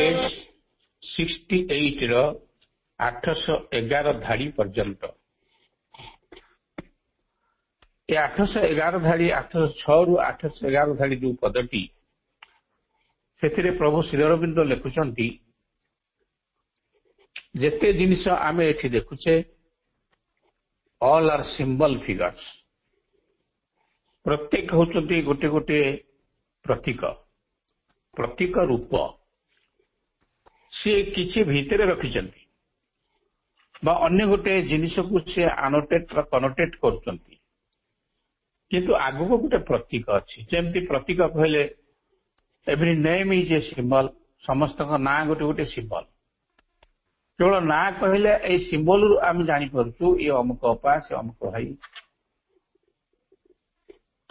Page 68 ର 811 धाड़ी पर्यंत ये 811 धाड़ी 806 रु 811 धाड़ी जो पदटी से प्रभु श्री अरविंद लिखुंट जेते जिनिस आमे एठी देखुचे ऑल आर सिंबल फिगर्स प्रत्येक होचंती गोटे गोटे प्रतीक प्रतीक रूप सी किछि भितर रखिचंती बा अन्य गोटे जिनिस को से आनोटेट कनोटेट करचंती किंतु आगु को गोटे प्रतीक अछि जेमती प्रतीक कहले every name is a symbol समस्त का ना गोटे गोटे सिंबल केवल ना कहले ए सिंबल रु आम जानि परछु ये अमुक अपा से अमुक भाई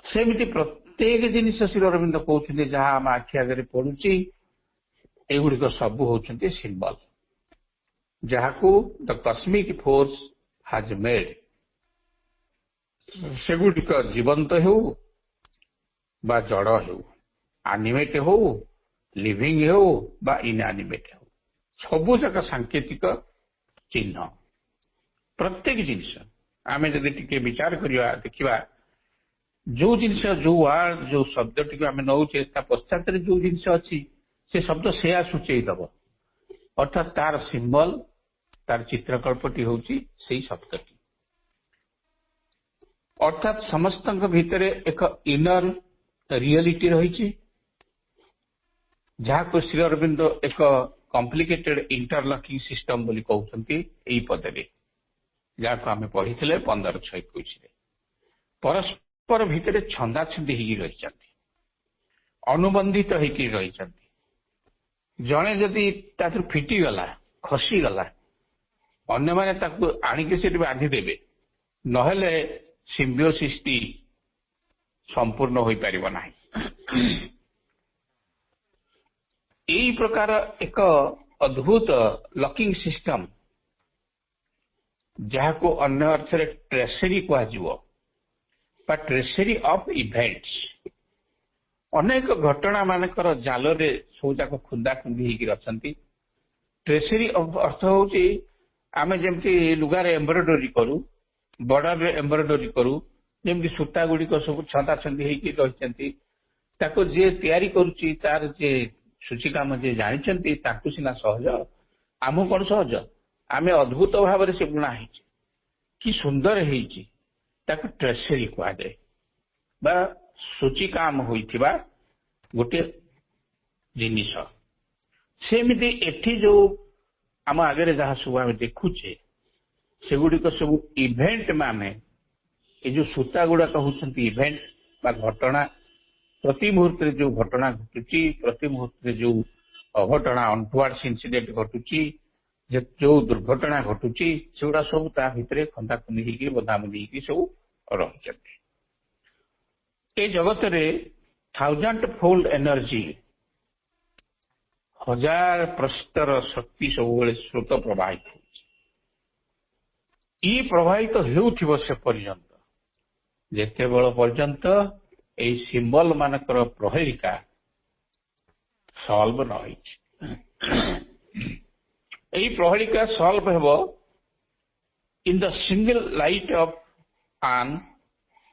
सेमिति प्रत्येक जिनिस श्री अरविंद कहउछन्ते जहा हम आखि आगे पडुची एगुड़िक सब होचन्ते सिंबल जहाकू द कस्मिक फोर्स हाज मेड सेगुड़िक जीवंत हो बा जड़ हो एनिमेट हो लिविंग हो बा इनएनिमेट हो सबू जाक सांकेतिक चिन्ह प्रत्येक जिनिस आमे जदि टिके विचार करिया देखिबा जो जिनिस जो वर्ड जो शब्द टिके आमे नउचे ता पश्चात रे जो जिनिस अछि से शब्द से सूचई दब अर्थात तार सिंबल तार चित्रकल्पटी होची सेही शब्दटी अर्थात समस्त भितरे एक इनर रियलिटी रही जहाँ को श्री अरविंद एक कॉम्प्लिकेटेड इंटरलॉकिंग सिस्टम बोली कहउछन्ती एई पदरे जहाँ को आमे पढ़िथिले 1521 रे परस्पर भितरे छंदा छंदी ही रही जाती अनुबंधित होइकी रही जाती जने जदि ताथु फिटी गला खसी गला अन्य माने ताकू आनिके सेठी बांधी देबे नहेले सिम्बियोसिस टी संपूर्ण होई परिबो नाही एई प्रकार एक अद्भुत लॉकिंग सिस्टम जहाँ को अन्य अर्थ रे ट्रेसरी कहा जीवो बा ट्रेसरी ऑफ इवेंट्स अनेक घटना मानकर जाल रे सब जाक खुंदा खुंदी होगी रचंती ट्रेसरी ऑफ अर्थ होची आमे जेमती लुगार एम्ब्रॉयडरी करू बॉर्डर रे एम्ब्रॉयडरी करू जेमती सूता गुडी को सब छंदा छंदी होगी रहिचंती ताको जे तयारी करूची तार जे सूची काम जे जानिचंती ताकू सिना सहज आमु कोन सहज आमे अद्भुत भाव रे से बुना हिची कि सुंदर हेची ताको ट्रेसरी कहा जाए बा सूची काम होइथिबा गोटे जिनिस सेमिति एठी जो आम आगे जहाँ सब आम देखुचे सेगुड़िक सब इवेंट माने ये जो सूता गुड़ाक होचंती इवेंट बा घटना प्रति मुहूर्त जो घटना घटुची प्रति मुहूर्त जो अघटना अनटुवर्ड्स इंसिडेंट घटुची जो दुर्घटना घटुची सेगुड़ा सब ता भितरे खंदा खुंदी होगी बदाबंदी होगी सब रहिचंती ए जगत रे 1000 फोल्ड एनर्जी 1000 प्रस्तर शक्ति सब स्रोत प्रवाहित ये प्रवाहित हेउथिबो से पर्यंत जेते बेल पर्यंत ए सिंबल मानकर प्रहेलिका सॉल्व न होई प्रहेलिका सॉल्व हेबो in the single light of an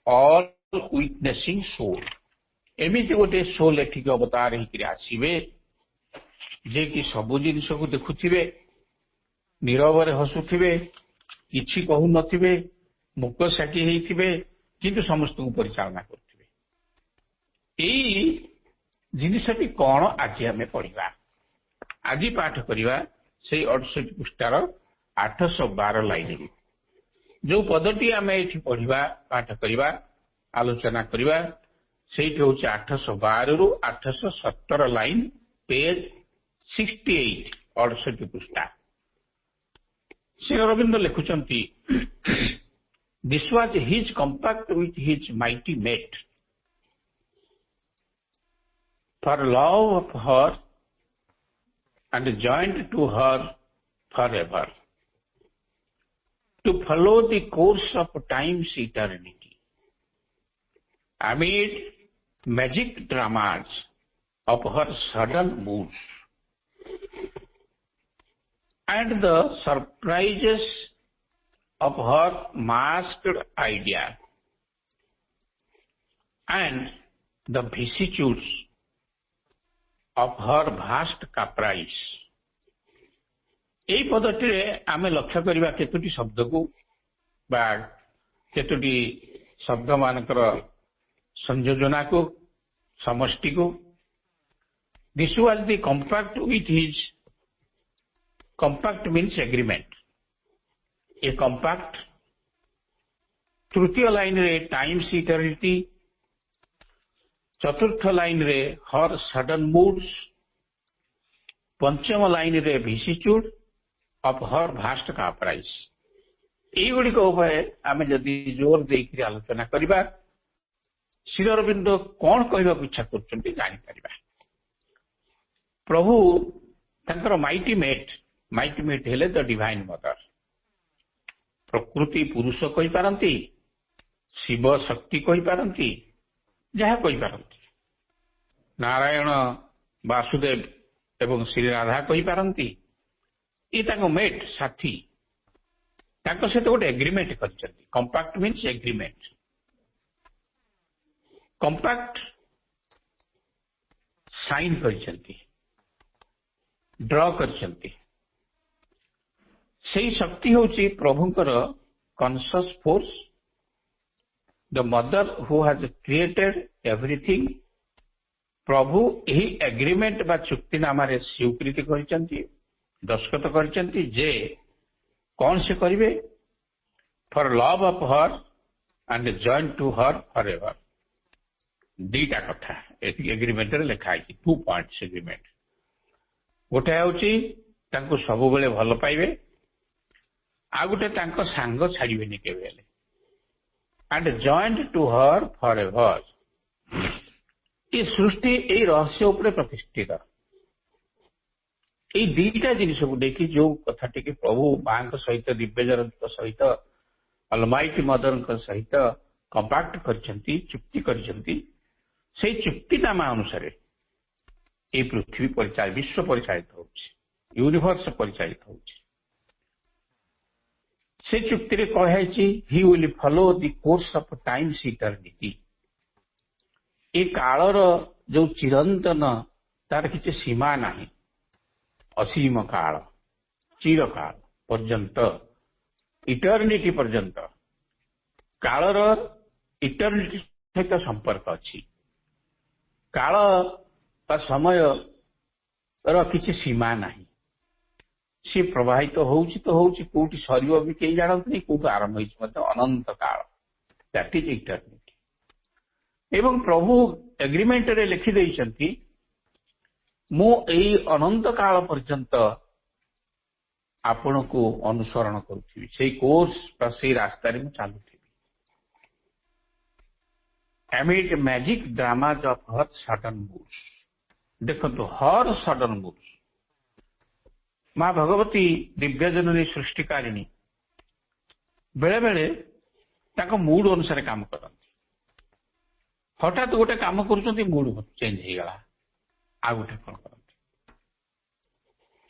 all witnessing soul एमिति गोटे सोल एठिक अवतार होकर आसवे जे कि सबु जिनिस को देखुथिबे नीरव हसुथिबे किछि कहु नथिबे मुक साकी हेइथिबे किंतु समस्त को परिचालना करथिबे एई जिनिसटी कोन आज हमें पढ़िबा आज पाठ करिबा सेई 68 पृष्ठार 812 लाइन जो पदटी आमे एठी पढ़िबा पाठ करिबा आलोचना करिबा सेठी होची 812 रु 817 लाइन पेज 68 68 पृष्ठा श्री अरविंद लिखुचंती this was his compact with his mighty mate for love of her and joint to her forever to follow the course of times eternity amid magic dramas of her sudden moods and the surprises of her masked idea and the vicissitudes of her vast caprice। এই পদটিরে ଆମେ ଲକ୍ଷ୍ୟ କରିବା କେତୋଟି ଶବ୍ଦକୁ ବା କେତୋଟି ଶବ୍ଦ ମାନଙ୍କର ସଂଯୋଜନାକୁ ସମଷ୍ଟିକୁ। This was the compact with his compact means agreement। A compact। तृतीय लाइन रे टाइम्स इटर्निटी। चतुर्थ लाइन रे हर सडन मूड्स। पंचम लाइन रे vicissitude of her vast caprice। এইগুড়িক উভয়ে ଆମେ ଯଦି ଜୋର ଦେଇକରି ଆଲୋଚନା କରିବା ଶ୍ରୀ ଅରବିନ୍ଦ କଣ କହିବାକୁ ଇଚ୍ଛା କରୁଛନ୍ତି ଜାଣିପାରିବା। ପ୍ରଭୁ ତାଙ୍କର ମାଇଟି ମେଟ୍ ହେଲେ ଦ ଡିଭାଇନ ମଦର। ପ୍ରକୃତି ପୁରୁଷ କହିପାରନ୍ତି, ଶିବ ଶକ୍ତି କହିପାରନ୍ତି, ଯାହା କହିପାରନ୍ତି। ନାରାୟଣ ବାସୁଦେବ ଏବଂ ଶ୍ରୀ ରାଧା କହିପାରନ୍ତି। ये ताको मेट साथी ताको सहित गोटे एग्रीमेंट କରିଛନ୍ତି। Compact means agreement. Compact sign କରିଛନ୍ତି, ड्रॉ କରିଛନ୍ତି। सेही शक्ति होची प्रभुଙ୍କର conscious force, the mother who has created everything. प्रभु यही एग्रीमेंट बा चुक्तिनामा रे स्वीकृति କରିଛନ୍ତି, दस्तखत କରିଛନ୍ତି जे कौन से करिवे for love of her and join to her forever. दीटा कथा एग्रीमेंट रे लिखा है, 2 पॉइंट्स एग्रीमेंट। गोटे होची तांको सब बेले भल पाइबे, आ गोटे तांको सांग छाड़िबेनी केबेले, and joined to her forever. ये सृष्टि ए रहस्य उपरे प्रतिष्ठित। এই দুইটা জিনিসକୁ দেখি ଯୋଉ କଥାଟିକି ପ୍ରଭୁ ମାଙ୍କ ସହିତ ଦିବ୍ୟଜନଙ୍କ ସହିତ ଅଲମାଇଟି ମଦରଙ୍କ ସହିତ କମ୍ପାକ୍ଟ କରିଛନ୍ତି, ଚୁକ୍ତି କରିଛନ୍ତି। ସେଇ ଚୁକ୍ତିନାମା ଅନୁସାରେ এই ପୃଥିବୀ ବିଶ୍ୱ ପରିଚାଳିତ ହେଉଛି, ୟୁନିଭର୍ସ ପରିଚାଳିତ ହେଉଛି। ସେ ଚୁକ୍ତିରେ କୁହାଯାଇଛି he will follow the course of time's eternity. ଏ କାଳର ଯୋଉ ଚିରନ୍ତନ ତାର କିଛି ସୀମା ନାହିଁ। असीम काल, चिर काल पर्यंत, इटर्निटी पर्यंत कालर इटर्निटी सहित संपर्क अच्छी। काल बा समय किसी सीमा नहीं। सी प्रवाहित तो होउची कोठी सरीब भी कई जानते कोठी आरंभ होइछि अनंत काल। That is eternity. एवं प्रभु एग्रीमेंट रे लिखि दैछंती मु एई अनंत काल पर्यंत आपण को अनुसरण करुथि, से कोर्स बा से रास्ता रे मु चालुथि। Amid magic dramas of her sudden moods. देखंतु हर सडन मूड्स मां भगवती दिव्यजननी सृष्टिकारिणी बेले बेले ताको मूड अनुसार काम करती। हठात गोटे काम करुछंती, मूड चेंज हो गला, आ गोटे कौन करते।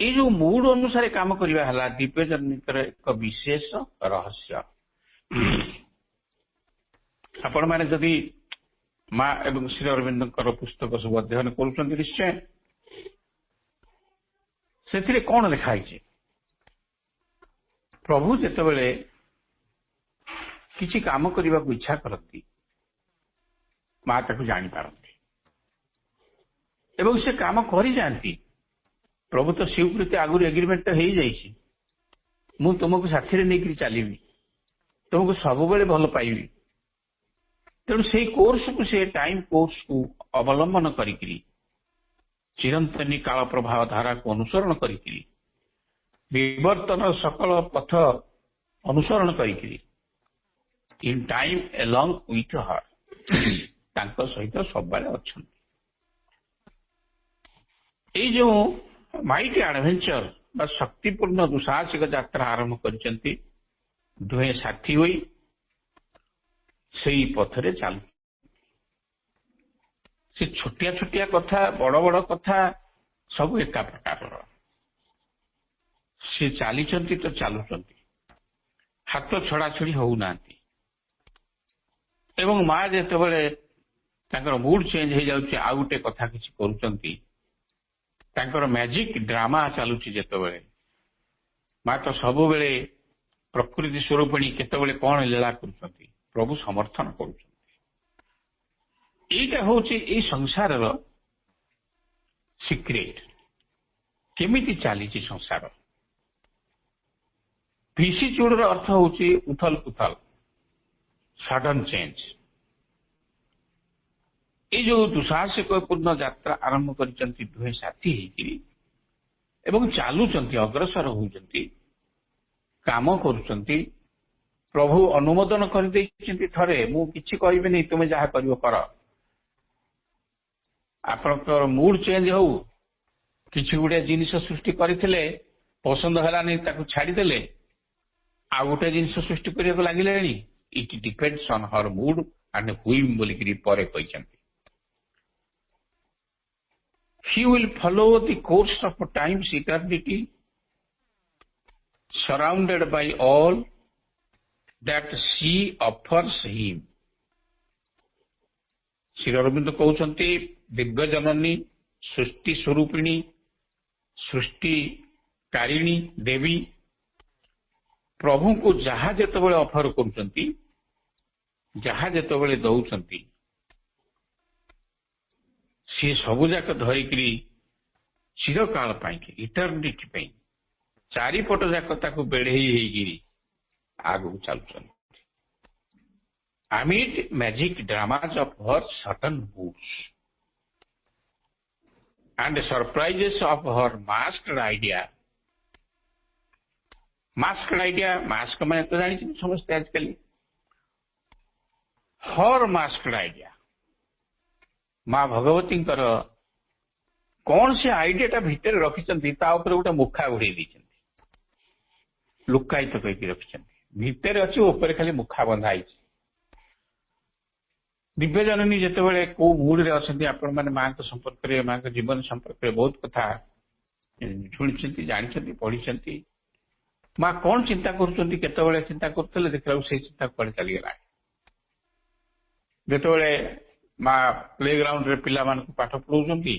ये जो मूड अनुसार काम करवा है दिव्यजनकर एक विशेष रहस्य। आपण मैंने जदि माँ एवं श्री अरविंदर पुस्तक सब अध्ययन कर निश्चय से कौन लिखाई प्रभु जितेबले किसी काम करने को इच्छा करती माँ ताको जानी पारती एवं से काम कर जाती। प्रभु तो स्वीकृति आगुरी एग्रीमेंट तो हो जाइए, मु तुमको साथी नहीं चलि, तुमको सब बेले भल पाइबी। तेणु से कोर्स को से टाइम कोर्स को अवलंबन करी चिरंतनी काल प्रभाव धारा को अनुसरण करी विवर्तन सकल पथ अनुसरण करी in time along with her तांको सहित सब बेले अच्छा। ये जो माइटी एडवेंचर बा शक्तिपूर्ण दुसाहसिक यात्रा आरंभ करचंती दुहे साथी होई सेई पथरे चालू। से छोटिया छोटिया कथा बड़ बड़ कथा ସବୁ ଏକା ପ୍ରକାରର। ସେ ଚାଲିଛନ୍ତି ତ ଚାଲୁଛନ୍ତି, ହାତ ଛଡାଛଡି ହଉନାହାନ୍ତି। ଏବଂ ମା ଯେତେବେଳେ ତାଙ୍କର ମୁଡ୍ ଚେଞ୍ଜ ହେଇଯାଉଛି, ଆଉ ଗୋଟେ କଥା କିଛି କରୁଛନ୍ତି, ତାଙ୍କର ମ୍ୟାଜିକ ଡ୍ରାମା ଚାଲୁଛି ଯେତେବେଳେ, ମା ତ ସବୁବେଳେ ପ୍ରକୃତି ସ୍ୱରୂପିଣୀ କେତେବେଳେ କଣ ଲୀଳା କରୁଛନ୍ତି, ପ୍ରଭୁ ସମର୍ଥନ କରୁଛନ୍ତି। ଏଇଟା ହଉଛି ଏଇ ସଂସାରର ସିକ୍ରେଟ। କେମିତି ଚାଲିଛି ସଂସାର? ଭିସିଚୁଡର ଅର୍ଥ ହଉଛି ଉଥଲ ପୁଥଲ, ସଡନ ଚେଞ୍ଜ। ଏଇ ଯୋଉ ଦୁଃସାହସିକପୂର୍ଣ୍ଣ ଯାତ୍ରା ଆରମ୍ଭ କରିଛନ୍ତି ଦୁହେଁ ସାଥୀ ହେଇକିରି ଏବଂ ଚାଲୁଛନ୍ତି, ଅଗ୍ରସର ହଉଛନ୍ତି, କାମ କରୁଛନ୍ତି। ପ୍ରଭୁ ଅନୁମୋଦନ କରିଦେଇଛନ୍ତି ଥରେ, ମୁଁ କିଛି କହିବିନି, ତୁମେ ଯାହା କରିବ କର। ଆପଣଙ୍କର ମୁଡ ଚେଞ୍ଜ ହଉ, କିଛି ଗୋଟେ ଜିନିଷ ସୃଷ୍ଟି କରିଥିଲେ ପସନ୍ଦ ହେଲାନି, ତାକୁ ଛାଡ଼ିଦେଲେ ଆଉ ଗୋଟେ ଜିନିଷ ସୃଷ୍ଟି କରିବାକୁ ଲାଗିଲେଣି। It depends on her mood and whim ବୋଲିକିରି ପରେ କହିଛନ୍ତି। He will follow the course of time's eternity, surrounded by all that she offers him. Shri Arvind କହୁଛନ୍ତି, ଦିବ୍ୟ ଜନନୀ, ସୃଷ୍ଟି ସ୍ୱରୂପିଣୀ, ସୃଷ୍ଟିକାରିଣୀ ଦେବୀ ପ୍ରଭୁଙ୍କୁ ଯାହା ଯେତେବେଳେ ଅଫର କରୁଛନ୍ତି, ଯାହା ଯେତେବେଳେ ଦଉଛନ୍ତି, ସେ ସବୁଯାକ ଧରିକିରି ଚିରକାଳ ପାଇଁ, ଇଟର୍ନିଟି ପାଇଁ ଚାରିପଟ ଯାକ ତାକୁ ବେଢେଇ ହେଇକିରି ଆଗକୁ ଚାଲୁଛନ୍ତି। Amid magic dramas of her sudden moods and surprises of her masked idea. masked idea, mask ମାନେ ତ ଜାଣିଛନ୍ତି ସମସ୍ତେ ଆଜିକାଲି। her masked idea, ମା ଭଗବତୀଙ୍କର କଣ ସେ ଆଇଡିଆଟା ଭିତରେ ରଖିଛନ୍ତି, ତା ଉପରେ ଗୋଟେ ମୁଖା ଘୋଡେଇ ଦେଇଛନ୍ତି, ଲୁକାୟିତ କରିକି ରଖିଛନ୍ତି। ଭିତରେ ଅଛି, ଉପରେ ଖାଲି ମୁଖା ବନ୍ଧା ହେଇଛି। ଦିବ୍ୟଜନନୀ ଯେତେବେଳେ କୋଉ ମୁଡରେ ଅଛନ୍ତି, ଆପଣମାନେ ମାଙ୍କ ସମ୍ପର୍କରେ, ମାଙ୍କ ଜୀବନ ସମ୍ପର୍କରେ ବହୁତ କଥା ଶୁଣିଛନ୍ତି, ଜାଣିଛନ୍ତି, ପଢିଛନ୍ତି। ମା କଣ ଚିନ୍ତା କରୁଛନ୍ତି, କେତେବେଳେ ଚିନ୍ତା କରୁଥିଲେ, ଦେଖିବାକୁ ସେଇ ଚିନ୍ତା କୁଆଡେ ଚାଲିଗଲା। ଯେତେବେଳେ ମା ପ୍ଲେ ଗ୍ରାଉଣ୍ଡରେ ପିଲାମାନଙ୍କୁ ପାଠ ପଢଉଛନ୍ତି,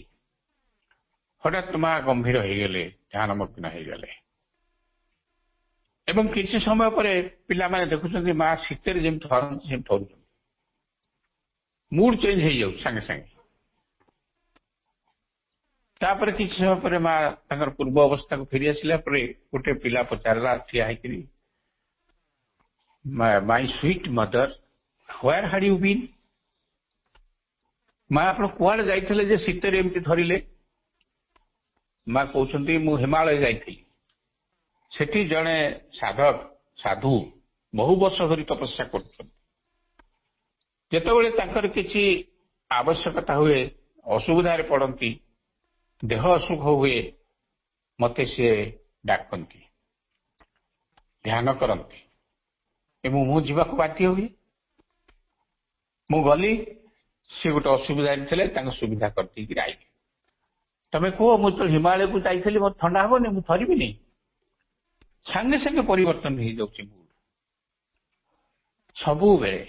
ହଠାତ୍ ମା ଗମ୍ଭୀର ହେଇଗଲେ, ଧ୍ୟାନମଗ୍ନ ହେଇଗଲେ। ଏବଂ କିଛି ସମୟ ପରେ ପିଲାମାନେ ଦେଖୁଛନ୍ତି ମା ଶୀତରେ ଯେମିତି ଥରନ୍ତି ସେମିତି ଥରୁଛନ୍ତି। ମୁଡ ଚେଞ୍ଜ ହେଇଯାଉଛି ସାଙ୍ଗେ ସାଙ୍ଗେ। ତାପରେ କିଛି ସମୟ ପରେ ମା ତାଙ୍କର ପୂର୍ବ ଅବସ୍ଥାକୁ ଫେରି ଆସିଲା ପରେ ଗୋଟେ ପିଲା ପଚାରିଲା ଠିଆ ହେଇକିରି, my sweet mother, where had you been? ମା ଆପଣ କୁଆଡେ ଯାଇଥିଲେ ଯେ ଶୀତରେ ଏମିତି ଧରିଲେ? ମା କହୁଛନ୍ତି, ମୁଁ ହିମାଳୟ ଯାଇଥିଲି। ସେଠି ଜଣେ ସାଧୁ ବହୁ ବର୍ଷ ଧରି ତପସ୍ୟା କରୁଛନ୍ତି। ଯେତେବେଳେ ତାଙ୍କର କିଛି ଆବଶ୍ୟକତା ହୁଏ, ଅସୁବିଧାରେ ପଡନ୍ତି, ଦେହ ଅସୁଖ ହୁଏ, ମତେ ସିଏ ଡାକନ୍ତି, ଧ୍ୟାନ କରନ୍ତି ଏବଂ ମୁଁ ଯିବାକୁ ବାଧ୍ୟ ହୁଏ। ମୁଁ ଗଲି, ସେ ଗୋଟେ ଅସୁବିଧାରେ ଥିଲେ, ତାଙ୍କ ସୁବିଧା କରିଦେଇକି ଆଇଲି। ତମେ କୁହ, ମୁଁ ତ ହିମାଳୟକୁ ଯାଇଥିଲି, ମୋର ଥଣ୍ଡା ହବନି, ମୁଁ ଥରିବିନି? ସାଙ୍ଗେ ସାଙ୍ଗେ ପରିବର୍ତ୍ତନ ହେଇଯାଉଛି ମୁଡ। ସବୁବେଳେ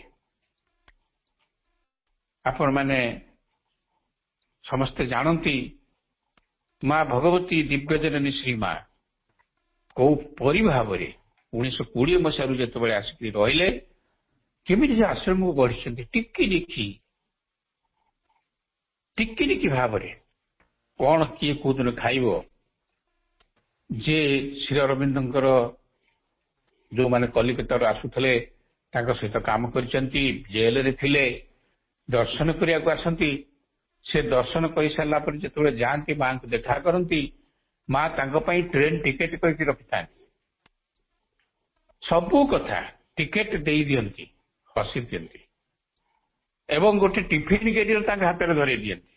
ଆପଣମାନେ ସମସ୍ତେ ଜାଣନ୍ତି, ମା ଭଗବତୀ ଦିବ୍ୟଜନନୀ ଶ୍ରୀ ମା କୋଉ ପରି ଭାବରେ 1920 ମସିହାରୁ ଯେତେବେଳେ ଆସିକି ରହିଲେ, କେମିତି ସେ ଆଶ୍ରମକୁ ବଢିଛନ୍ତି, ଟିକି ଟିକି ଭାବରେ। କଣ କିଏ କୋଉଦିନ ଖାଇବ, ଯେ ଶ୍ରୀ ଅରବିନ୍ଦଙ୍କର ଯୋଉମାନେ କଲିକତାରୁ ଆସୁଥିଲେ ତାଙ୍କ ସହିତ କାମ କରିଛନ୍ତି, ଜେଲରେ ଥିଲେ, ଦର୍ଶନ କରିବାକୁ ଆସନ୍ତି, ସେ ଦର୍ଶନ କରିସାରିଲା ପରେ ଯେତେବେଳେ ଯାଆନ୍ତି, ମାଙ୍କୁ ଦେଖା କରନ୍ତି, ମା ତାଙ୍କ ପାଇଁ ଟ୍ରେନ ଟିକେଟ କରିକି ରଖିଥାନ୍ତି। ସବୁ କଥା ଟିକେଟ ଦେଇ ଦିଅନ୍ତି, ହସି ଦିଅନ୍ତି ଏବଂ ଗୋଟେ ଟିଫିନ କ୍ୟାରିୟର ତାଙ୍କ ହାତରେ ଧରେଇ ଦିଅନ୍ତି।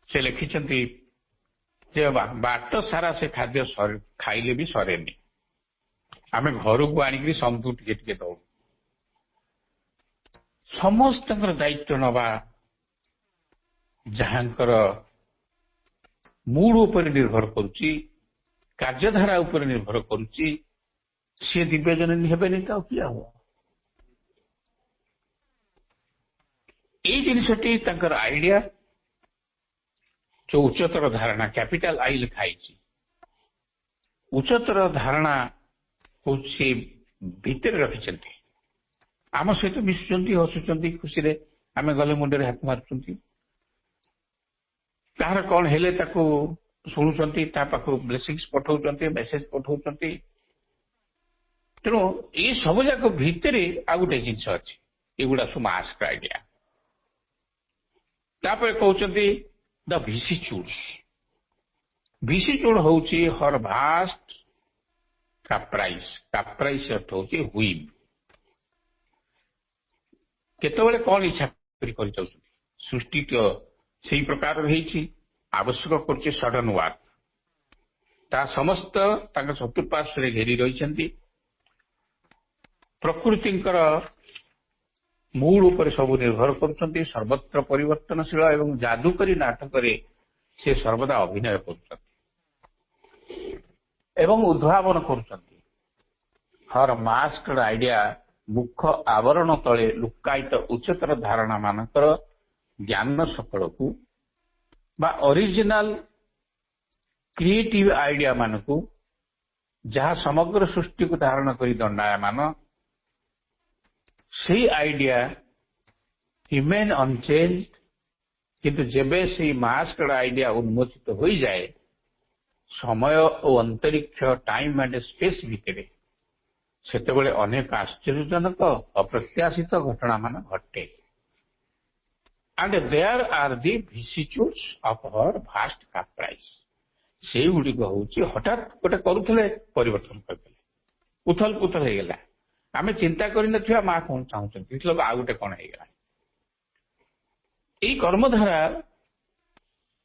ସେ ଲେଖିଛନ୍ତି ଯେ ବାଟ ସାରା ସେ ଖାଦ୍ୟ ଖାଇଲେ ବି ସରେନି, ଆମେ ଘରକୁ ଆଣିକିରି ସମସ୍ତଙ୍କୁ ଟିକେ ଟିକେ ଦଉ। ସମସ୍ତଙ୍କର ଦାୟିତ୍ୱ ନବା ଯାହାଙ୍କର मूड उपर निर्भर करुच्ची कार्यधारा उपर निर्भर करुच्ची सी दिव्य जननी हेबेनि तो किया हो ये जिनसटी तंकर आइडिया जो उच्चतर धारणा कैपिटल आई लिखाई उच्चतर धारणा को सी भितर रखिछन्ति आम सहित मिशुचन्ति हसुचन्ति खुशी रे आमे गले मुंडे हाथ मारुचन्ति कहार कौन हेले ताको शुणुचन्ति ता पाखु ब्लेसिंग्स पठाउचन्ति मेसेज पठाउचन्ति तेणु ये सब जाक भितर आ गोटे जिनस अच्छी एगुड़ा सब मास्क आइडिया तापर कहउचन्ति द विसिच्यूड होउची हर भास्ट काप्राइस अर्थ होउची हुइम केतबेले कौन इच्छा कर सृष्टि तो सही प्रकार रही आवश्यक कर सडन वाक ता समस्त चतुर्पार्श्व घेरी रही प्रकृति मूड उपर सब निर्भर कर सर्वत्र परिवर्तनशील एवं जादुकरी नाटक से सर्वदा अभिनय कर उद्भावन कर हर मास्कड आइडिया मुख आवरण तले लुकायित उच्चतर धारणा मानकर ज्ञान सकल को बा ओरिजिनल क्रिएटिव आइडिया मानकू जहाँ समग्र सृष्टि को धारण कर दंडायमान से आइडिया रिमेन अनचेंज किंतु जेबे से मास्कड आइडिया उन्मोचित हो जाए समय और अंतरिक्ष टाइम एंड स्पेस भितर सेतेबेले अनेक आश्चर्यजनक अप्रत्याशित घटना मान घटे and there are the vicissitudes of her vast caprice से गुड़िक हूँ हठात गोटे करुले परिवर्तन करदे उथल पुथल हो गला आम चिंता कर माँ कौन चाहते लोग आ गोटे कौन होगा यही कर्मधारा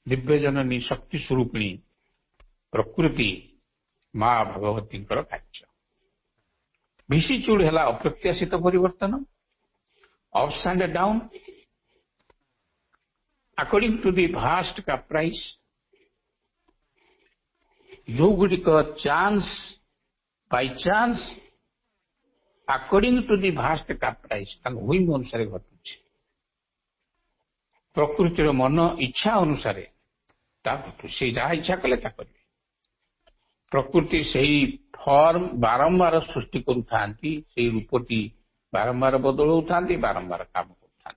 दिव्य जननी शक्ति स्वरूपिणी प्रकृति माँ भगवती कार्य विसिच्यूड है अप्रत्याशित परिवर्तन ups and down according to the vast caprice जो गुड़िक chance by chance according to the vast caprice whim अनुसार घटुचे प्रकृतिर मन इच्छा अनुसार घटू से जहाँ इच्छा कले करें प्रकृति से फॉर्म बारंबार सृष्टि करुता रूपटी बारंबार बदलौ बारंबार काम कर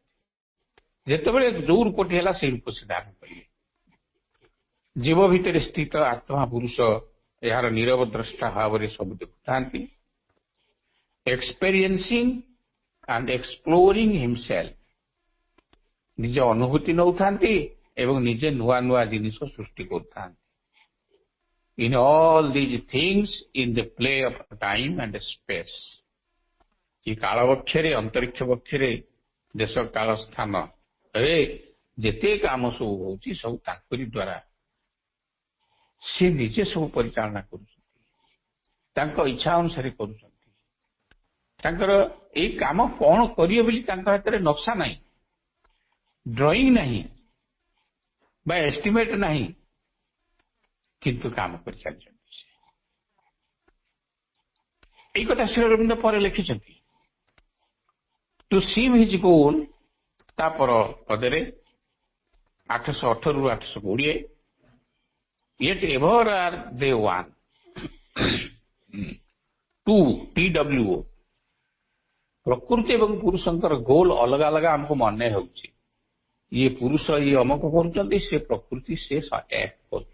जितेबले जो रूपटी है से रूप से धारण करेंगे जीव भितर स्थित आत्मा पुरुष यार नीरव द्रष्टा भाव में सब देखुता एक्सपीरियंसिंग एंड एक्सप्लोरिंग हिमसेल्फ निज अनुभूति नौथा निजे नुआ नुआ जिनिस सृष्टि करता in all these things in the play of time and space ये काल बक्षरे अंतरिक्ष बक्षरे देश काल स्थान रे जेते काम सब होची सब ताकरी द्वारा से निजे सब परिचालना कर इच्छा अनुसार कर काम कौन करिए बोली हाथ में नक्शा नहीं ड्राइंग नहीं बा एस्टिमेट नहीं किंतु काम कर कथा श्री अरविंद पर लिखिं टू सीम हिज गोल तापर पदरे 818 रु 820 yet ever are they one two TWO प्रकृति एवं पुरुषंकर गोल अलग अलग हमको मन हो ये पुरुष ये अमक कर प्रकृति से एक कर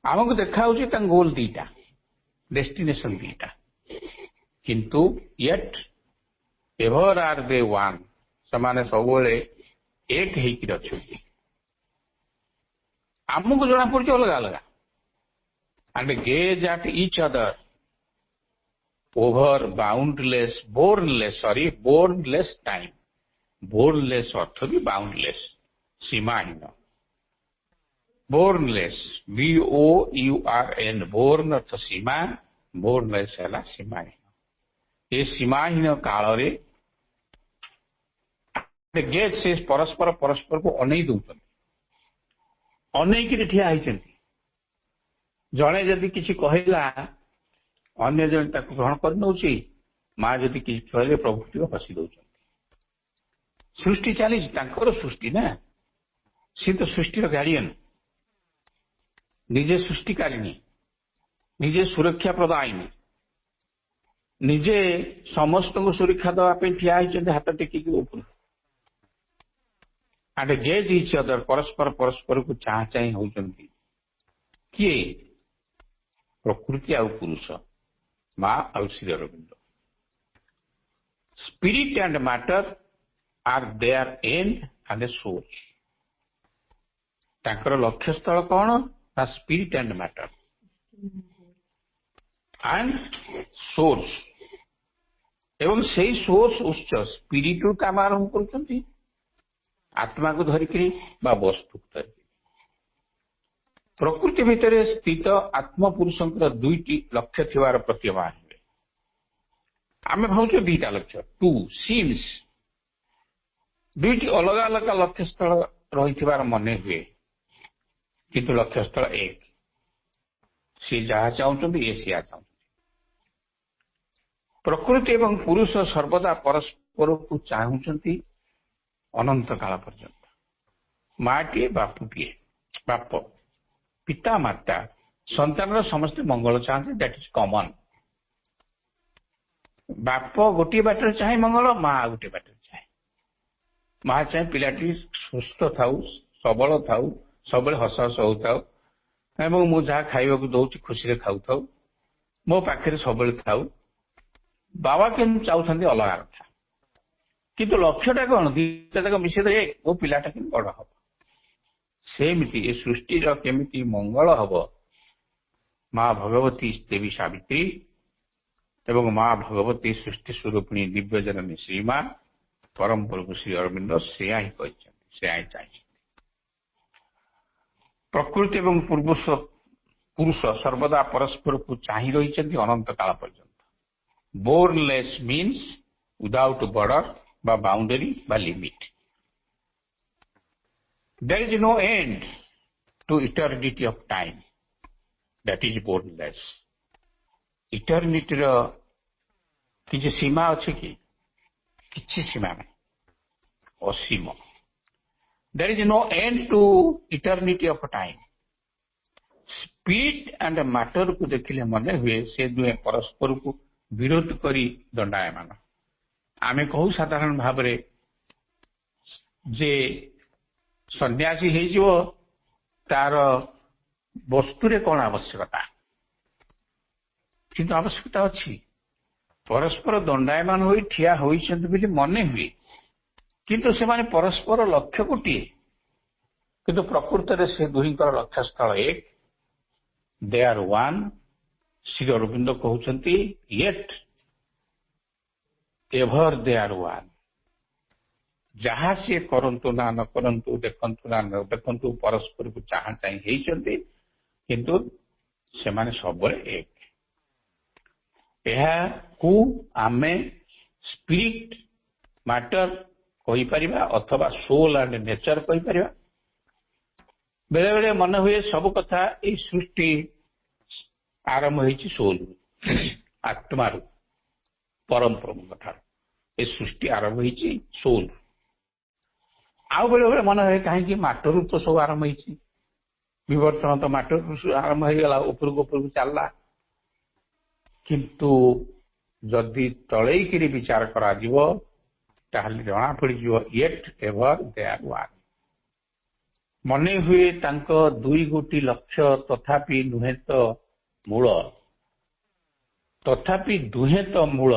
आमको देखा गोल दीटा डेस्टिनेशन दीटा किंतु yet ever are they one से सब एक होती आमको जना पड़ी अलग अलग and gaze at each other over boundless bourneless time bourneless earth भी बाउंडलेस सीमाहीन बोर्नलेस BOURN बोर्न अर्थ सीमा बोर्नलेस है सीमाहीन ये सीमाहीन काल गेज से परस्पर परस्पर को अनै दौरान ଅନେଇକିରି ଠିଆ ହେଇଛନ୍ତି। ଜଣେ ଯଦି କିଛି କହିଲା ଅନ୍ୟ ଜଣେ ତାକୁ ଗ୍ରହଣ କରିନେଉଛି, ମା ଯଦି କିଛି କହିଲେ ପ୍ରଭୁ ଟିକେ ହସି ଦଉଛନ୍ତି। ସୃଷ୍ଟି ଚାଲିଛି, ତାଙ୍କର ସୃଷ୍ଟି ନା, ସିଏ ତ ସୃଷ୍ଟିର ଗାର୍ଡିଆନ, ନିଜେ ସୃଷ୍ଟିକାରିଣୀ, ନିଜେ ସୁରକ୍ଷା ପ୍ରଦାୟିନୀ, ନିଜେ ସମସ୍ତଙ୍କୁ ସୁରକ୍ଷା ଦେବା ପାଇଁ ଠିଆ ହେଇଛନ୍ତି ହାତ ଟେକିକି ଉପରୁ। ଆଣ୍ଡ ଗେଜ୍ ଇଚ୍ ଅଦର, ପରସ୍ପର ପରସ୍ପରକୁ ଚାହାଁ ଚାହିଁ ହଉଛନ୍ତି। କିଏ? ପ୍ରକୃତି ଆଉ ପୁରୁଷ, ମା ଆଉ Shri Aurobindo. Spirit and matter are there end and source. ତାଙ୍କର ଲକ୍ଷ୍ୟସ୍ଥଳ କଣ? ନା spirit and matter and source. ଏବଂ ସେଇ ସୋର୍ସ, ଉତ୍ସ, ସ୍ପିରିଟରୁ କାମ ଆରମ୍ଭ କରୁଛନ୍ତି, ଆତ୍ମାକୁ ଧରିକିରି ବା ବସ୍ତୁକୁ ଧରିକିରି। ପ୍ରକୃତି ଭିତରେ ସ୍ଥିତ ଆତ୍ମପୁରୁଷଙ୍କର ଦୁଇଟି ଲକ୍ଷ୍ୟ ଥିବାର ପ୍ରତୀୟମାନ ହୁଏ। ଆମେ ଭାବୁଛୁ ଦିଟା ଲକ୍ଷ୍ୟ, ଟୁ ସିମ୍ସ, ଦୁଇଟି ଅଲଗା ଅଲଗା ଲକ୍ଷ୍ୟସ୍ଥଳ ରହିଥିବାର ମନେ ହୁଏ, କିନ୍ତୁ ଲକ୍ଷ୍ୟସ୍ଥଳ ଏକ। ସିଏ ଯାହା ଚାହୁଁଛନ୍ତି, ଇଏ ସିଆ ଚାହୁଁଛନ୍ତି। ପ୍ରକୃତି ଏବଂ ପୁରୁଷ ସର୍ବଦା ପରସ୍ପରକୁ ଚାହୁଁଛନ୍ତି ଅନନ୍ତ କାଳ ପର୍ଯ୍ୟନ୍ତ। ମାଟିଏ ବାପୁଟିଏ, ବାପ ପିତା ମାତା ସନ୍ତାନର ସମସ୍ତେ ମଙ୍ଗଳ ଚାହାନ୍ତି, ଦ୍ୟାଟ୍ ଇଜ କମନ। ବାପ ଗୋଟିଏ ବାଟରେ ଚାହେଁ ମଙ୍ଗଳ, ମା ଆଉ ଗୋଟିଏ ବାଟରେ ଚାହେଁ। ମା ଚାହେଁ ପିଲାଟି ସୁସ୍ଥ ଥାଉ, ସବଳ ଥାଉ, ସବୁବେଳେ ହସ ହସ ହଉଥାଉ, ଏବଂ ମୁଁ ଯାହା ଖାଇବାକୁ ଦଉଛି ଖୁସିରେ ଖାଉଥାଉ, ମୋ ପାଖରେ ସବୁବେଳେ ଥାଉ। ବାବା କିନ୍ତୁ ଚାହୁଁଛନ୍ତି ଅଲଗା କଥା। କିନ୍ତୁ ଲକ୍ଷ୍ୟଟା କଣ? ଦିଟା ଯାକ ମିଶେଇ ମୋ ପିଲାଟା କେମିତି ବଡ ହବ। ସେମିତି ଏ ସୃଷ୍ଟିର କେମିତି ମଙ୍ଗଳ ହବ, ମା ଭଗବତୀ ଦେବୀ ସାବିତ୍ରୀ ଏବଂ ମା ଭଗବତୀ ସୃଷ୍ଟି ସ୍ୱରୂପିଣୀ ଦିବ୍ୟଜନନୀ ଶ୍ରୀମା ପରମ ପ୍ରଭୁ ଶ୍ରୀ ଅରବିନ୍ଦ ସେୟା ହିଁ କହିଛନ୍ତି, ସେୟା ହିଁ ଚାହିଁଛନ୍ତି। ପ୍ରକୃତି ଏବଂ ପୁରୁଷ ସର୍ବଦା ପରସ୍ପରକୁ ଚାହିଁ ରହିଛନ୍ତି ଅନନ୍ତ କାଳ ପର୍ଯ୍ୟନ୍ତ। ବୋର୍ନଲେସ୍ ମିନ୍ସ ୱିଦାଉଟ୍ ବର୍ଡର ବା ବାଉଣ୍ଡରୀ ବା limit. There is no end to eternity of time. That is boundless. Eternity ର କିଛି ସୀମା ଅଛି କି? କିଛି ସୀମା ନାହିଁ, ଅସୀମ। There is no end to eternity of time. Spirit and ମ୍ୟାଟରକୁ ଦେଖିଲେ ମନେ ହୁଏ ସେ ଦୁହେଁ ପରସ୍ପରକୁ ବିରୋଧ କରି ଦଣ୍ଡାୟମାନ। ଆମେ କହୁ ସାଧାରଣ ଭାବରେ ଯେ ସନ୍ନ୍ୟାସୀ ହେଇଯିବ, ତାର ବସ୍ତୁରେ କଣ ଆବଶ୍ୟକତା? କିନ୍ତୁ ଆବଶ୍ୟକତା ଅଛି। ପରସ୍ପର ଦଣ୍ଡାୟମାନ ହୋଇ ଠିଆ ହୋଇଛନ୍ତି ବୋଲି ମନେ ହୁଏ, କିନ୍ତୁ ସେମାନେ ପରସ୍ପର ଲକ୍ଷ୍ୟ ଗୋଟିଏ। କିନ୍ତୁ ପ୍ରକୃତରେ ସେ ଦୁହିଁଙ୍କର ଲକ୍ଷ୍ୟସ୍ଥଳ ଏକ। ଦେ ଆର୍ ୱାନ୍। ଶ୍ରୀ ଅରବିନ୍ଦ କହୁଛନ୍ତି ୟେଟ୍ ଏଭର ଦେ ଆର୍ ୱାନ୍। ଯାହା ସିଏ କରନ୍ତୁ ନା ନ କରନ୍ତୁ, ଦେଖନ୍ତୁ ନା ନ ଦେଖନ୍ତୁ, ପରସ୍ପରକୁ ଚାହାଁ ଚାହିଁ ହେଇଛନ୍ତି, କିନ୍ତୁ ସେମାନେ ସବୁବେଳେ ଏକ। ଏହାକୁ ଆମେ ସ୍ପିରିଟ୍ ମ୍ୟାଟର କହିପାରିବା ଅଥବା ସୋଲ୍ ଆଣ୍ଡ ନେଚର କହିପାରିବା। ବେଳେ ବେଳେ ମନେ ହୁଏ ସବୁ କଥା ଏଇ ସୃଷ୍ଟି ଆରମ୍ଭ ହେଇଛି ସୋଲରୁ, ଆତ୍ମାରୁ, ପରମ ପ୍ରଭୁଙ୍କ ଠାରୁ। ଏ ସୃଷ୍ଟି ଆରମ୍ଭ ହେଇଛି ସୋଲ। ଆଉ ବେଳେ ବେଳେ ମନେ ହୁଏ କାହିଁକି ମାଟରୁ ତ ସବୁ ଆରମ୍ଭ ହେଇଛି, ବିବର୍ତ୍ତନ ତ ମାଟରୁ ଆରମ୍ଭ ହେଇଗଲା, ଉପରକୁ ଉପରକୁ ଚାଲିଲା। କିନ୍ତୁ ଯଦି ତଳେଇକିରି ବିଚାର କରାଯିବ ତାହେଲେ ଜଣା ପଡିଯିବ ୟେଟ୍ ଏଭର ଦେ ଆର୍ ୱାନ୍। ମନେ ହୁଏ ତାଙ୍କ ଦୁଇ ଗୋଟି ଲକ୍ଷ୍ୟ, ତଥାପି ନୁହେଁ ତ ମୂଳ। ତଥାପି ଦୁହେଁ ତ ମୂଳ,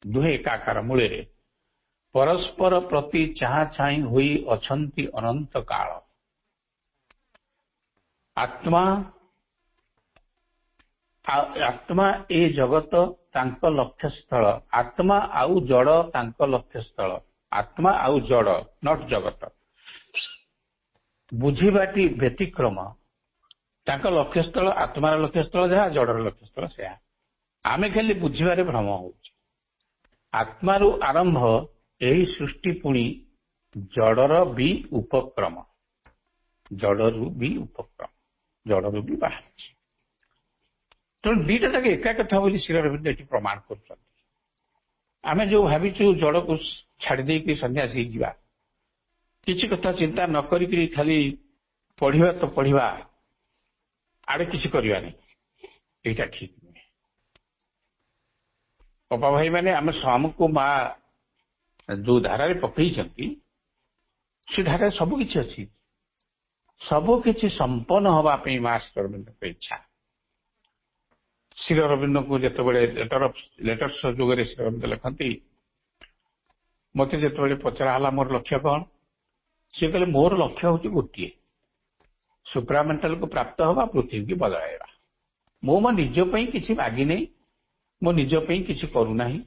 ଦୁହେଁ ଏକାକାର ମୂଳରେ ପରସ୍ପର ପ୍ରତି ଚାହାଁ ଚାହିଁ ହୋଇ ଅଛନ୍ତି ଅନନ୍ତ କାଳ। ଆତ୍ମା ଏ ଜଗତ ତାଙ୍କ ଲକ୍ଷ୍ୟସ୍ଥଳ। ଆତ୍ମା ଆଉ ଜଡ଼ ତାଙ୍କ ଲକ୍ଷ୍ୟସ୍ଥଳ। ଆତ୍ମା ଆଉ ଜଡ଼, ନଟ୍ ଜଗତ। ବୁଝିବାଟି ବ୍ୟତିକ୍ରମ। ତାଙ୍କ ଲକ୍ଷ୍ୟସ୍ଥଳ, ଆତ୍ମାର ଲକ୍ଷ୍ୟସ୍ଥଳ ଯାହା, ଜଡ଼ର ଲକ୍ଷ୍ୟସ୍ଥଳ ସେୟା। ଆମେ ଖାଲି ବୁଝିବାରେ ଭ୍ରମ ହଉଛି। ଆତ୍ମାରୁ ଆରମ୍ଭ ଏହି ସୃଷ୍ଟି, ପୁଣି ଜଡ଼ର ବି ଉପକ୍ରମ। ଜଡ଼ରୁ ବି ଉପକ୍ରମ, ଜଡ଼ରୁ ବି ବାହାରିଛି। ତେଣୁ ଦିଟା ଯାକ ଏକା କଥା ବୋଲି ଶ୍ରୀ ଅରବିନ୍ଦ ଏଠି ପ୍ରମାଣ କରୁଛନ୍ତି। ଆମେ ଯୋଉ ଭାବିଛୁ ଜଡ଼କୁ ଛାଡ଼ି ଦେଇକି ସନ୍ନ୍ୟାସୀ ହେଇଯିବା, କିଛି କଥା ଚିନ୍ତା ନ କରିକି ଖାଲି ପଢିବା ତ ପଢିବା, ଆଡେ କିଛି କରିବାନି, ଏଇଟା ଠିକ ନୁହେଁ। ଅପା ଭାଇ ମାନେ ଆମେ ଆମକୁ ମା ଯୋଉ ଧାରାରେ ପକେଇଛନ୍ତି ସେ ଧାରାରେ ସବୁ କିଛି ଅଛି। ସବୁ କିଛି ସମ୍ପନ୍ନ ହବା ପାଇଁ ମା ଶ୍ରୀ ଅରବିନ୍ଦଙ୍କ ଇଚ୍ଛା। ଶ୍ରୀ ଅରବିନ୍ଦଙ୍କୁ ଯେତେବେଳେ ଲେଟର୍ସ ଯୁଗରେ ଶ୍ରୀ ଅରବିନ୍ଦ ଲେଖନ୍ତି, ମତେ ଯେତେବେଳେ ପଚରା ହେଲା ମୋର ଲକ୍ଷ୍ୟ କଣ, ସେ କହିଲେ ମୋର ଲକ୍ଷ୍ୟ ହଉଛି ଗୋଟିଏ, ସୁପ୍ରାମେଣ୍ଟାଲକୁ ପ୍ରାପ୍ତ ହେବା, ପୃଥିବୀକି ବଦଳାଇବା। ମୁଁ ମୋ ନିଜ ପାଇଁ କିଛି ମାଗିନି, ମୋ ନିଜ ପାଇଁ କିଛି କରୁନାହିଁ।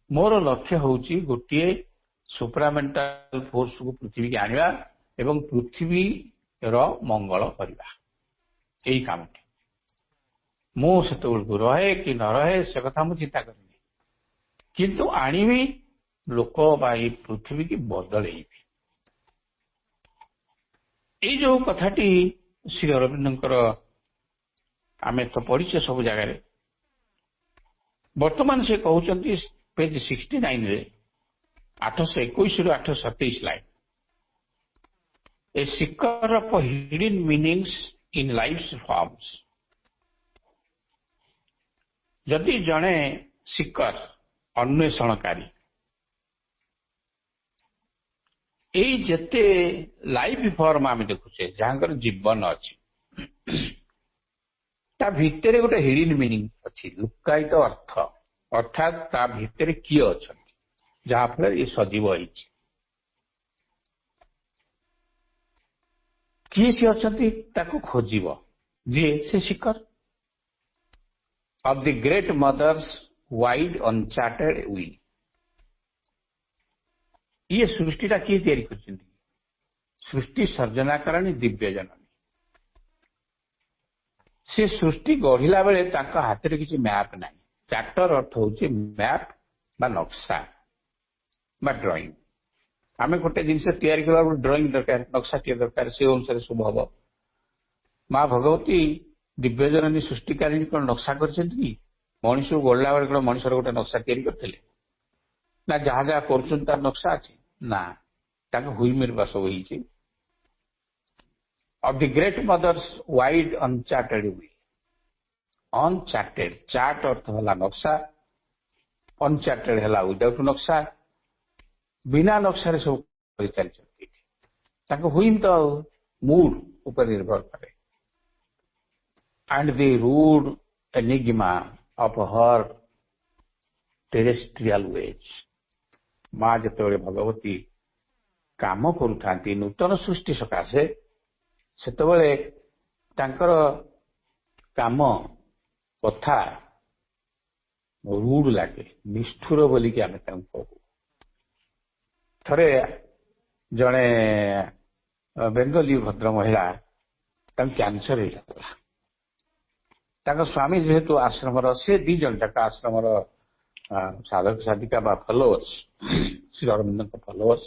ମୋର ଲକ୍ଷ୍ୟ ହଉଛି ଗୋଟିଏ, ସୁପ୍ରାମେଣ୍ଟାଲ ଫୋର୍ସକୁ ପୃଥିବୀକି ଆଣିବା ଏବଂ ପୃଥିବୀର ମଙ୍ଗଳ କରିବା, ଏଇ କାମଟି। ମୁଁ ସେତେବେଳକୁ ରହେ କି ନ ରହେ ସେ କଥା ମୁଁ ଚିନ୍ତା କରିନି, କିନ୍ତୁ ଆଣିବି, ଲୋକ ବା ଏଇ ପୃଥିବୀକି ବଦଳେଇବି। ଏଇ ଯୋଉ କଥାଟି ଶ୍ରୀ ଅରବିନ୍ଦଙ୍କର ଆମେ ତ ପଢିଛେ ସବୁ ଜାଗାରେ। ବର୍ତ୍ତମାନ ସେ କହୁଛନ୍ତି ପେଜ 69ରେ 821ରୁ 827 line, a seeker of hidden meanings in life's forms. ଯଦି ଜଣେ ସିକର, ଅନ୍ୱେଷଣକାରୀ, ଏଇ ଯେତେ ଲାଇଫ ଫର୍ମ ଆମେ ଦେଖୁଛେ, ଯାହାଙ୍କର ଜୀବନ ଅଛି, ତା ଭିତରେ ଗୋଟେ ହିଡେନ୍ ମିନିଂ ଅଛି, ଲୁକ୍କାୟିତ ଅର୍ଥ, ଅର୍ଥାତ୍ ତା ଭିତରେ କିଏ ଅଛନ୍ତି, ଯାହାଫଳରେ ଏ ସଜୀବ ହେଇଛି। କିଏ ସେ ଅଛନ୍ତି ତାକୁ ଖୋଜିବ, ଯିଏ ସେ seeker of the great mother's wide uncharted will. ଇଏ ସୃଷ୍ଟିଟା କିଏ ତିଆରି କରିଛନ୍ତି? ସୃଷ୍ଟି ସର୍ଜନାକାରଣୀ ଦିବ୍ୟ ଜନନୀ। ସେ ସୃଷ୍ଟି ଗଢିଲା ବେଳେ ତାଙ୍କ ହାତରେ କିଛି ମ୍ୟାପ ନାହିଁ। ଚାର୍ଟର ଅର୍ଥ ହଉଛି ମ୍ୟାପ ବା ନକ୍ସା ବା ଡ୍ରଇଂ। ଆମେ ଗୋଟେ ଜିନିଷ ତିଆରି କଲା ବେଳକୁ ଡ୍ରଇଂ ଦରକାର, ନକ୍ସାଟିଏ ଦରକାର, ସେ ଅନୁସାରେ ସବୁ ହବ। ମା ଭଗବତୀ ଦିବ୍ୟ ଜନନୀ ସୃଷ୍ଟିକାରିଣୀ କଣ ନକ୍ସା କରିଛନ୍ତି କି? ମଣିଷକୁ ଗଢିଲା ବେଳେ କଣ ମଣିଷର ଗୋଟେ ନକ୍ସା ତିଆରି କରିଥିଲେ? ନା ଯାହା ଯାହା କରୁଛନ୍ତି ତାର ନକ୍ସା ଅଛି? ନା, ତାଙ୍କ ହୁଇମେର ବା ସବୁ ହେଇଛି। Of the great mother's wide uncharted will. Uncharted, chart ଅର୍ଥ ହେଲା ନକ୍ସା, ଅନଚାର୍ଟେଡ ହେଲା ୱିଦାଉଟ୍ ନକ୍ସା। ବିନା ନକ୍ସାରେ ସବୁ କରିଚାଲିଛନ୍ତି। ତାଙ୍କ ହୁଇମ ତ ମୁଡ ଉପରେ ନିର୍ଭର କରେ। and the rude enigma of her terrestrial ways। ମା ଯେତେବେଳେ ଭଗବତୀ କାମ କରୁଥାନ୍ତି ନୂତନ ସୃଷ୍ଟି ସକାଶେ, ସେତେବେଳେ ତାଙ୍କର କାମ କଥା ରୁଡ ଲାଗେ, ନିଷ୍ଠୁର ବୋଲିକି ଆମେ ତାଙ୍କୁ କହୁ। ଥରେ ଜଣେ ବେଙ୍ଗଲୀ ଭଦ୍ର ମହିଳା, ତାଙ୍କୁ କ୍ୟାନ୍ସର ହେଇଗଲା। ତାଙ୍କ ସ୍ୱାମୀ ଯେହେତୁ ଆଶ୍ରମର, ସେ ଦି ଜଣ ଯାକ ଆଶ୍ରମର ସାଧକ ସାଧିକା ବା ଫଲୋଅର୍ସ, ଶ୍ରୀ ଅରବିନ୍ଦଙ୍କ ଫଲୋଅର୍ସ।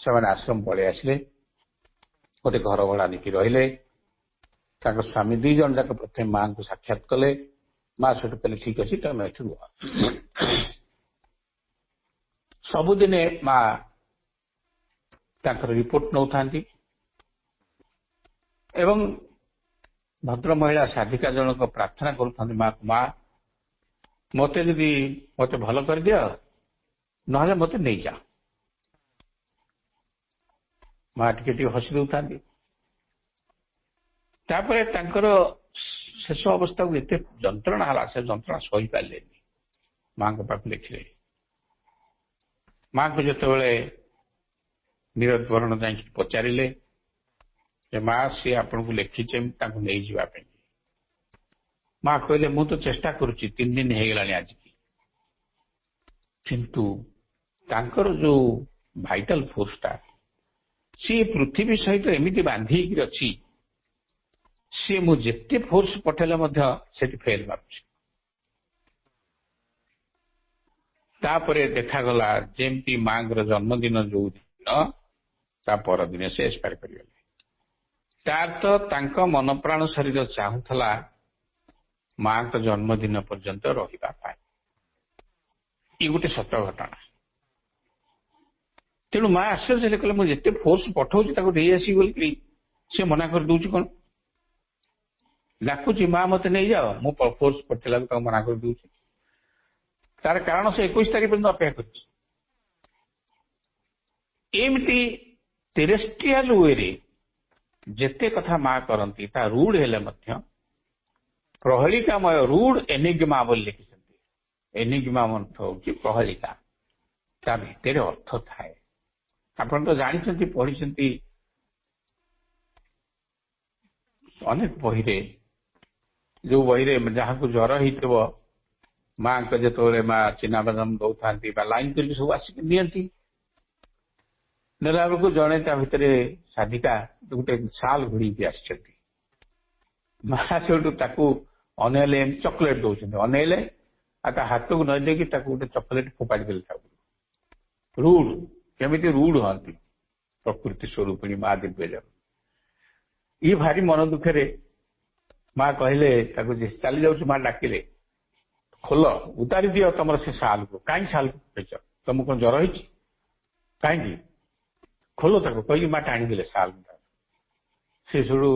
ସେମାନେ ଆଶ୍ରମ ପଳେଇ ଆସିଲେ, ଗୋଟେ ଘର ଭଡା ନେଇକି ରହିଲେ। ତାଙ୍କ ସ୍ୱାମୀ ଦି ଜଣ ଯାକ ପ୍ରଥମେ ମାଙ୍କୁ ସାକ୍ଷାତ କଲେ। ମା ସେଠୁ କହିଲେ ଠିକ ଅଛି, ତମେ ଏଠି ରୁହ। ସବୁଦିନେ ମା ତାଙ୍କର ରିପୋର୍ଟ ନେଉଥାନ୍ତି ଏବଂ ଭଦ୍ର ମହିଳା ସାଧିକା ଜଣକ ପ୍ରାର୍ଥନା କରୁଥାନ୍ତି ମାକୁ, ମା ମତେ ଭଲ କରିଦିଅ, ନହେଲେ ମତେ ନେଇଯାଅ। ମା ଟିକେ ଟିକେ ହସି ଦେଉଥାନ୍ତି। ତାପରେ ତାଙ୍କର ଶେଷ ଅବସ୍ଥାକୁ ଏତେ ଯନ୍ତ୍ରଣା ହେଲା, ସେ ଯନ୍ତ୍ରଣା ସହିପାରିଲେନି, ମାଙ୍କ ପାଖକୁ ଲେଖିଲେ। ମାଙ୍କୁ ଯେତେବେଳେ ନିରବରଣ ଯାଇକି ପଚାରିଲେ ଯେ ମା, ସିଏ ଆପଣଙ୍କୁ ଲେଖିଛେ ତାଙ୍କୁ ନେଇଯିବା ପାଇଁ। ମା କହିଲେ ମୁଁ ତ ଚେଷ୍ଟା କରୁଛି, 3 ଦିନ ହେଇଗଲାଣି ଆଜିକି, କିନ୍ତୁ ତାଙ୍କର ଯୋଉ ଭାଇଟାଲ ଫୋର୍ସଟା, ସିଏ ପୃଥିବୀ ସହିତ ଏମିତି ବାନ୍ଧି ହେଇକି ଅଛି, ସିଏ ମୁଁ ଯେତେ ଫୋର୍ସ ପଠେଇଲେ ମଧ୍ୟ ସେଠି ଫେଲ ମାରୁଛି। ତାପରେ ଦେଖାଗଲା ଯେମିତି ମାଙ୍କର ଜନ୍ମଦିନ ଯୋଉ ଦିନ, ତା ପରଦିନ ସେ ଏକ୍ସପାୟାର କରିଗଲେ। ତାର ତ ତାଙ୍କ ମନ ପ୍ରାଣ ଶରୀର ଚାହୁଁଥିଲା ମାଙ୍କ ଜନ୍ମଦିନ ପର୍ଯ୍ୟନ୍ତ ରହିବା ପାଇଁ। ଇଏ ଗୋଟେ ସତ ଘଟଣା। ତେଣୁ ମା ଆଶ୍ଚର୍ଯ୍ୟ ହେଲେ, କହିଲେ ମୁଁ ଯେତେ ଫୋର୍ସ ପଠଉଛି ତାକୁ ନେଇ ଆସିବି ବୋଲିକି ସେ ମନା କରିଦଉଛି କଣ? ଡାକୁଛି ମା ମତେ ନେଇଯାଅ, ମୁଁ ଫୋର୍ସ ପଠେଇଲା ତାକୁ ମନା କରିଦଉଛି। ତାର କାରଣ ସେ 21 ତାରିଖ ପର୍ଯ୍ୟନ୍ତ ଅପେକ୍ଷା କରିଛି। ଏମିତି ଟେରେଷ୍ଟ୍ରିଆଲ ୱେରେ ଯେତେ କଥା ମା କରନ୍ତି ତା ରୁଡ ହେଲେ ମଧ୍ୟ ପ୍ରହେଳିକାମୟ ରୁଡ ଏନିଗ୍ମା ବୋଲି ଲେଖିଛନ୍ତି। ଏନିଗ୍ମା ଅର୍ଥ ହଉଛି ପ୍ରହେଳିକା, ତା ଭିତରେ ଅର୍ଥ ଥାଏ। ଆପଣ ତ ଜାଣିଛନ୍ତି, ପଢିଛନ୍ତି ଅନେକ ବହିରେ। ଯୋଉ ବହିରେ ଯାହାକୁ ଜ୍ୱର ହେଇଥିବ ମାଙ୍କ ଯେତେବେଳେ ମା ଚିନାବାଦାମ ଦଉଥାନ୍ତି ବା ଲାଇନ କରିକି ସବୁ ଆସିକି ନିଅନ୍ତି, ନେଲା ବେଳକୁ ଜଣେ ତା ଭିତରେ ସାଧିକା ଗୋଟେ ଶାଲ ଘୋଡିକି ଆସିଛନ୍ତି। ମା ସେଠୁ ତାକୁ ଅନେଇଲେ, ଏମିତି ଚକୋଲେଟ ଦଉଛନ୍ତି, ଅନେଇଲେ ଆଉ ତା ହାତକୁ ନ ଦେଇକି ତାକୁ ଗୋଟେ ଚକୋଲେଟ ଫୋପାଡ଼ି ଦେଲେ। ତାକୁ ରୁଡ, କେମିତି ରୁଡ ହନ୍ତି ପ୍ରକୃତି ସ୍ୱରୂପିଣୀ ମା ଦିବ୍ୟଜାନ। ଇଏ ଭାରି ମନ ଦୁଃଖରେ ମା କହିଲେ, ତାକୁ ଚାଲି ଯାଉଛି, ମା ଡାକିଲେ, ଖୋଲ, ଉତାରି ଦିଅ ତମର ସେ ଶାଲକୁ। କାହିଁକି ଶାଲକୁ କହିଛ? ତମକୁ କଣ ଜ୍ୱର ହେଇଛି? କାହିଁକି? ଖୋଲ ତାକୁ କହିକି ମା ଟାଣିଦେଲେ ଶାଲ। ସେ ସେଠୁ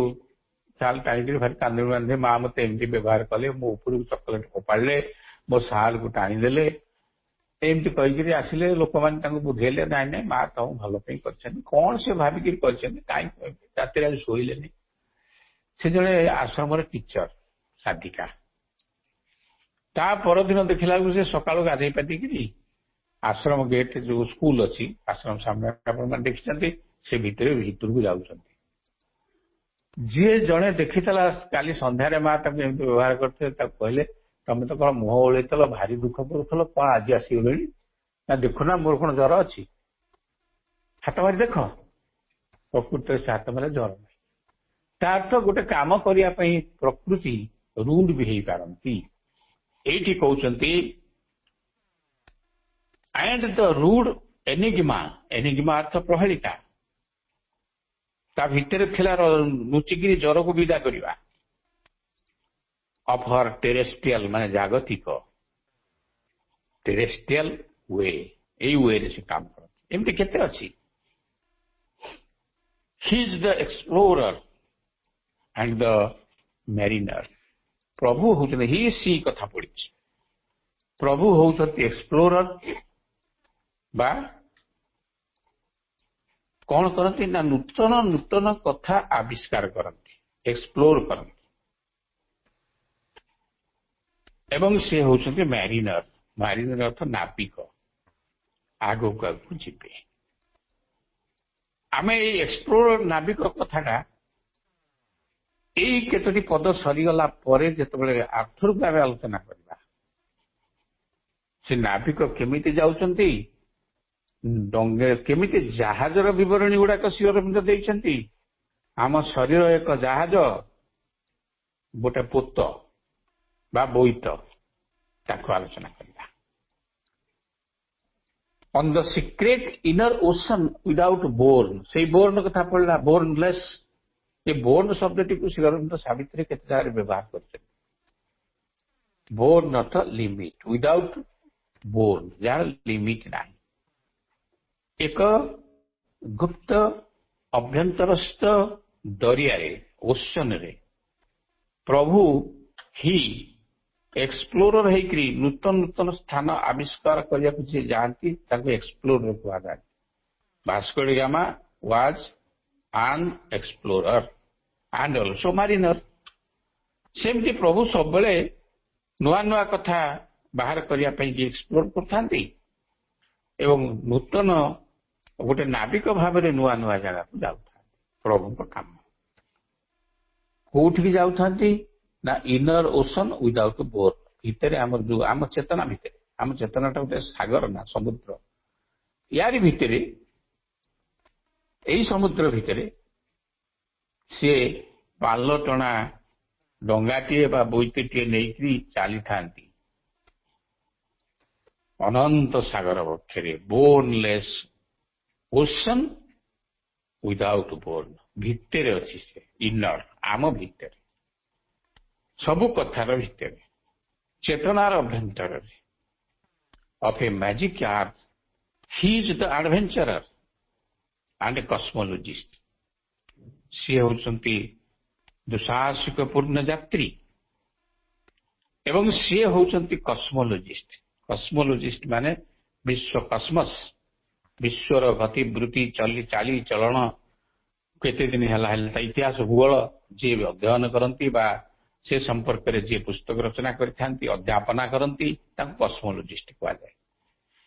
ଶାଲ ଟାଣିକିରି ଭାରି କାନ୍ଦି କାନ୍ଦି, ମା ମତେ ଏମିତି ବ୍ୟବହାର କଲେ, ମୋ ଉପରକୁ ଚକୋଲେଟ ଫୋପାଡ଼ିଲେ, ମୋ ଶାଲକୁ ଟାଣିଦେଲେ, ଏମିତି କହିକିରି ଆସିଲେ। ଲୋକମାନେ ତାଙ୍କୁ ବୁଝେଇଲେ, ନାଇଁ ନାଇଁ ମା ତମ ଭଲ ପାଇଁ କରିଛନ୍ତି, କଣ ସେ ଭାବିକିରି କରିଛନ୍ତି, କାହିଁକି ରାତିରେ ଆଜି ଶୋଇଲେନି। ସେ ଜଣେ ଆଶ୍ରମର ଟିଚର ସାଧିକା। ତା ପରଦିନ ଦେଖିଲା ବେଳକୁ ସେ ସକାଳୁ ଗାଧେଇ ପାଧେଇକିରି ଆଶ୍ରମ ଗେଟ୍ ଯୋଉ ସ୍କୁଲ ଅଛି ଆଶ୍ରମ ସାମ୍ନା, ଆପଣମାନେ ଦେଖିଛନ୍ତି, ସେ ଭିତରକୁ ଯାଉଛନ୍ତି। ଯିଏ ଜଣେ ଦେଖିଥିଲା କାଲି ସନ୍ଧ୍ୟାରେ ମା ତାକୁ ଏମିତି ବ୍ୟବହାର କରିଥିଲେ, ତାକୁ କହିଲେ, ତମେ ତ କଣ ମୁହଁ ଓଳେଇଥିଲ, ଭାରି ଦୁଃଖ କରୁଥିଲ, କଣ ଆଜି ଆସିଗଲେଣି? ନା ଦେଖୁନା ମୋର କଣ ଜ୍ୱର ଅଛି, ହାତ ମାରି ଦେଖ। ପ୍ରକୃତରେ ସେ ହାତ ମାରେ ଜ୍ୱର ନାହିଁ। ତା ଅର୍ଥ ଗୋଟେ କାମ କରିବା ପାଇଁ ପ୍ରକୃତି ରୁଡ ବି ହେଇପାରନ୍ତି। ଏଇଠି କହୁଛନ୍ତି ଆଣ୍ଡ ଦ ରୁଡ ଏନିଗ୍ମା, ଏନିଗ୍ମା ଅର୍ଥ ପ୍ରହେଳିକା, ତା ଭିତରେ ଥିଲା ଲୁଚିକିରି ଜ୍ୱରକୁ ବିଦା କରିବା। ଅଫ ହର ଟେରେଷ୍ଟ୍ରିଆଲ ମାନେ ଜାଗତିକ, ଟେରେଷ୍ଟ୍ରିଆଲ ୱେ, ଏଇ ୱେରେ ସେ କାମ କରନ୍ତି। ଏମିତି କେତେ ଅଛି। He is the explorer and the mariner. ପ୍ରଭୁ ହଉଛନ୍ତି, ହି ସି କଥା ପଡିଛି। ପ୍ରଭୁ ହଉଛନ୍ତି ଏକ୍ସପ୍ଲୋରର, ବା କଣ କରନ୍ତି ନା ନୂତନ ନୂତନ କଥା ଆବିଷ୍କାର କରନ୍ତି, ଏକ୍ସପ୍ଲୋର କରନ୍ତି। ଏବଂ ସେ ହଉଛନ୍ତି ମ୍ୟାରିନର। ମ୍ୟାରିନର ଅର୍ଥ ନାବିକ, ଆଗକୁ ଆଗକୁ ଯିବେ। ଆମେ ଏଇ ଏକ୍ସପ୍ଲୋର ନାବିକ କଥାଟା ଏଇ କେତୋଟି ପଦ ସରିଗଲା ପରେ ଯେତେବେଳେ ଆର୍ଥରକୁ ଆମେ ଆଲୋଚନା କରିବା, ସେ ନାବିକ କେମିତି ଯାଉଛନ୍ତି, କେମିତି ଜାହାଜର ବିବରଣୀ ଗୁଡାକ ଶିରୋମଣି ଦେଇଛନ୍ତି। ଆମ ଶରୀର ଏକ ଜାହାଜ, ଗୋଟେ ପୋତ ବା ବୋଇତ, ତାକୁ ଆଲୋଚନା କରିବା। On the secret inner ocean without born, ସେଇ ବୋର୍ନ କଥା ପଡିଲା, ବୋର୍ନଲେସ୍। ଏ ବୋର୍ନ ଶବ୍ଦଟିକୁ ଶ୍ରୀଅରବିନ୍ଦ ସାବିତ୍ରୀ କେତେ ଜାଗାରେ ବ୍ୟବହାର କରିଛନ୍ତି। ବୋର୍ନ ଅର୍ଥ ଲିମିଟ, ୱିଦାଉଟ ବୋର୍ନ, ଯାହାର ଲିମିଟ ନାହିଁ। ଏକ ଗୁପ୍ତ ଅଭ୍ୟନ୍ତରସ୍ଥ ଦରିଆରେ, ଓସନରେ ପ୍ରଭୁ ହି ଏକ୍ସପ୍ଲୋରର ହେଇକରି ନୂତନ ନୂତନ ସ୍ଥାନ ଆବିଷ୍କାର କରିବାକୁ ଯିଏ ଯାଆନ୍ତି ତାଙ୍କୁ ଏକ୍ସପ୍ଲୋରର କୁହାଯାଏ। ଭାସ୍କୋ ଡି ଗାମା ୱାଜ ଆନ୍ ଏକ୍ସପ୍ଲୋରର ଆଣ୍ଡ ଅଲସୋ ମାରିନର। ସେମିତି ପ୍ରଭୁ ସବୁବେଳେ ନୂଆ ନୂଆ କଥା ବାହାର କରିବା ପାଇଁ ଏକ୍ସପ୍ଲୋର କରିଥାନ୍ତି ଏବଂ ନୂତନ ଗୋଟେ ନାବିକ ଭାବରେ ନୂଆ ନୂଆ ଜାଗାକୁ ଯାଉଥାନ୍ତି। ପ୍ରଭୁଙ୍କ କାମ କୋଉଠିକି ଯାଉଥାନ୍ତି ନା ଇନର ଓସନ ୱିଦାଉଟ ବୋର୍ନ, ଭିତରେ ଆମର ଯୋଉ ଆମ ଚେତନା ଭିତରେ, ଆମ ଚେତନାଟା ଗୋଟେ ସାଗର ନା ସମୁଦ୍ର, ୟାରି ଭିତରେ, ଏଇ ସମୁଦ୍ର ଭିତରେ ସିଏ ପାଲ ଟଣା ଡଙ୍ଗାଟିଏ ବା ବୋଇତିଟିଏ ନେଇକି ଚାଲିଥାନ୍ତି ଅନନ୍ତ ସାଗର ବକ୍ଷରେ। ବୋର୍ନଲେସ୍ ଓସନ ୱିଦାଉଟ୍ ବୋର୍ନ, ଭିତରେ ଅଛି ସେ, ଇନର, ଆମ ଭିତରେ, ସବୁ କଥାର ଭିତରେ, ଚେତନାର ଅଭ୍ୟନ୍ତରରେ। Of a magic earth he is the adventurer and a cosmologist. ସିଏ ହେଉଛନ୍ତି ଦୁଃସାହସିକ ପୂର୍ଣ୍ଣ ଯାତ୍ରୀ ଏବଂ ସିଏ ହେଉଛନ୍ତି କସ୍ମୋଲୋଜିଷ୍ଟ। କସ୍ମୋଲୋଜିଷ୍ଟ ମାନେ ବିଶ୍ୱ କସ୍ମସ୍, ବିଶ୍ୱର ଗତିବୃତ୍ତି, ଚାଲି ଚଳନ, କେତେ ଦିନ ହେଲା ତା ଇତିହାସ ଭୂଗୋଳ ଯିଏ ଅଧ୍ୟୟନ କରନ୍ତି ବା ସେ ସମ୍ପର୍କରେ ଯିଏ ପୁସ୍ତକ ରଚନା କରିଥାନ୍ତି, ଅଧ୍ୟାପନା କରନ୍ତି, ତାଙ୍କୁ କସ୍ମୋଲୋଜିଷ୍ଟ କୁହାଯାଏ।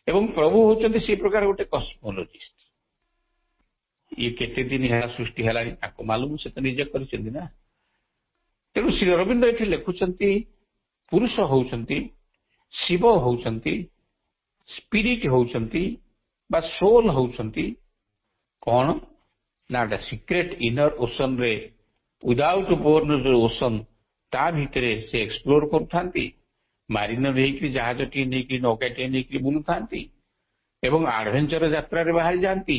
ଏବଂ ପ୍ରଭୁ ହେଉଛନ୍ତି ସେ ପ୍ରକାର ଗୋଟେ କସ୍ମୋଲୋଜିଷ୍ଟ। ଇଏ କେତେ ଦିନ ହେଲା ସୃଷ୍ଟି ହେଲାଣି ତାକୁ ମାଲୁମ, ସେ ତ ନିଜେ କରିଛନ୍ତି ନା। ତେଣୁ ଶ୍ରୀ ଅରବିନ୍ଦ ଏଠି ଲେଖୁଛନ୍ତି ପୁରୁଷ ହେଉଛନ୍ତି, ଶିବ ହେଉଛନ୍ତି, ସ୍ପିରିଟ ହେଉଛନ୍ତି ବା ସୋଲ୍ ହେଉଛନ୍ତି କଣ ନା ଗୋଟେ ସିକ୍ରେଟ ଇନର ଓସନରେ, ୱିଦାଉଟ୍ ବୋର୍ନ ଯୋଉ ଓସନ, ତା ଭିତରେ ସେ ଏକ୍ସପ୍ଲୋର କରୁଥାନ୍ତି। ମାରିନର ହେଇକି ଜାହାଜଟିଏ ନେଇକି, ନୌକାଟିଏ ନେଇକି ବୁଲୁଥାନ୍ତି ଏବଂ ଆଡଭେଞ୍ଚର ଯାତ୍ରାରେ ବାହାରି ଯାଆନ୍ତି।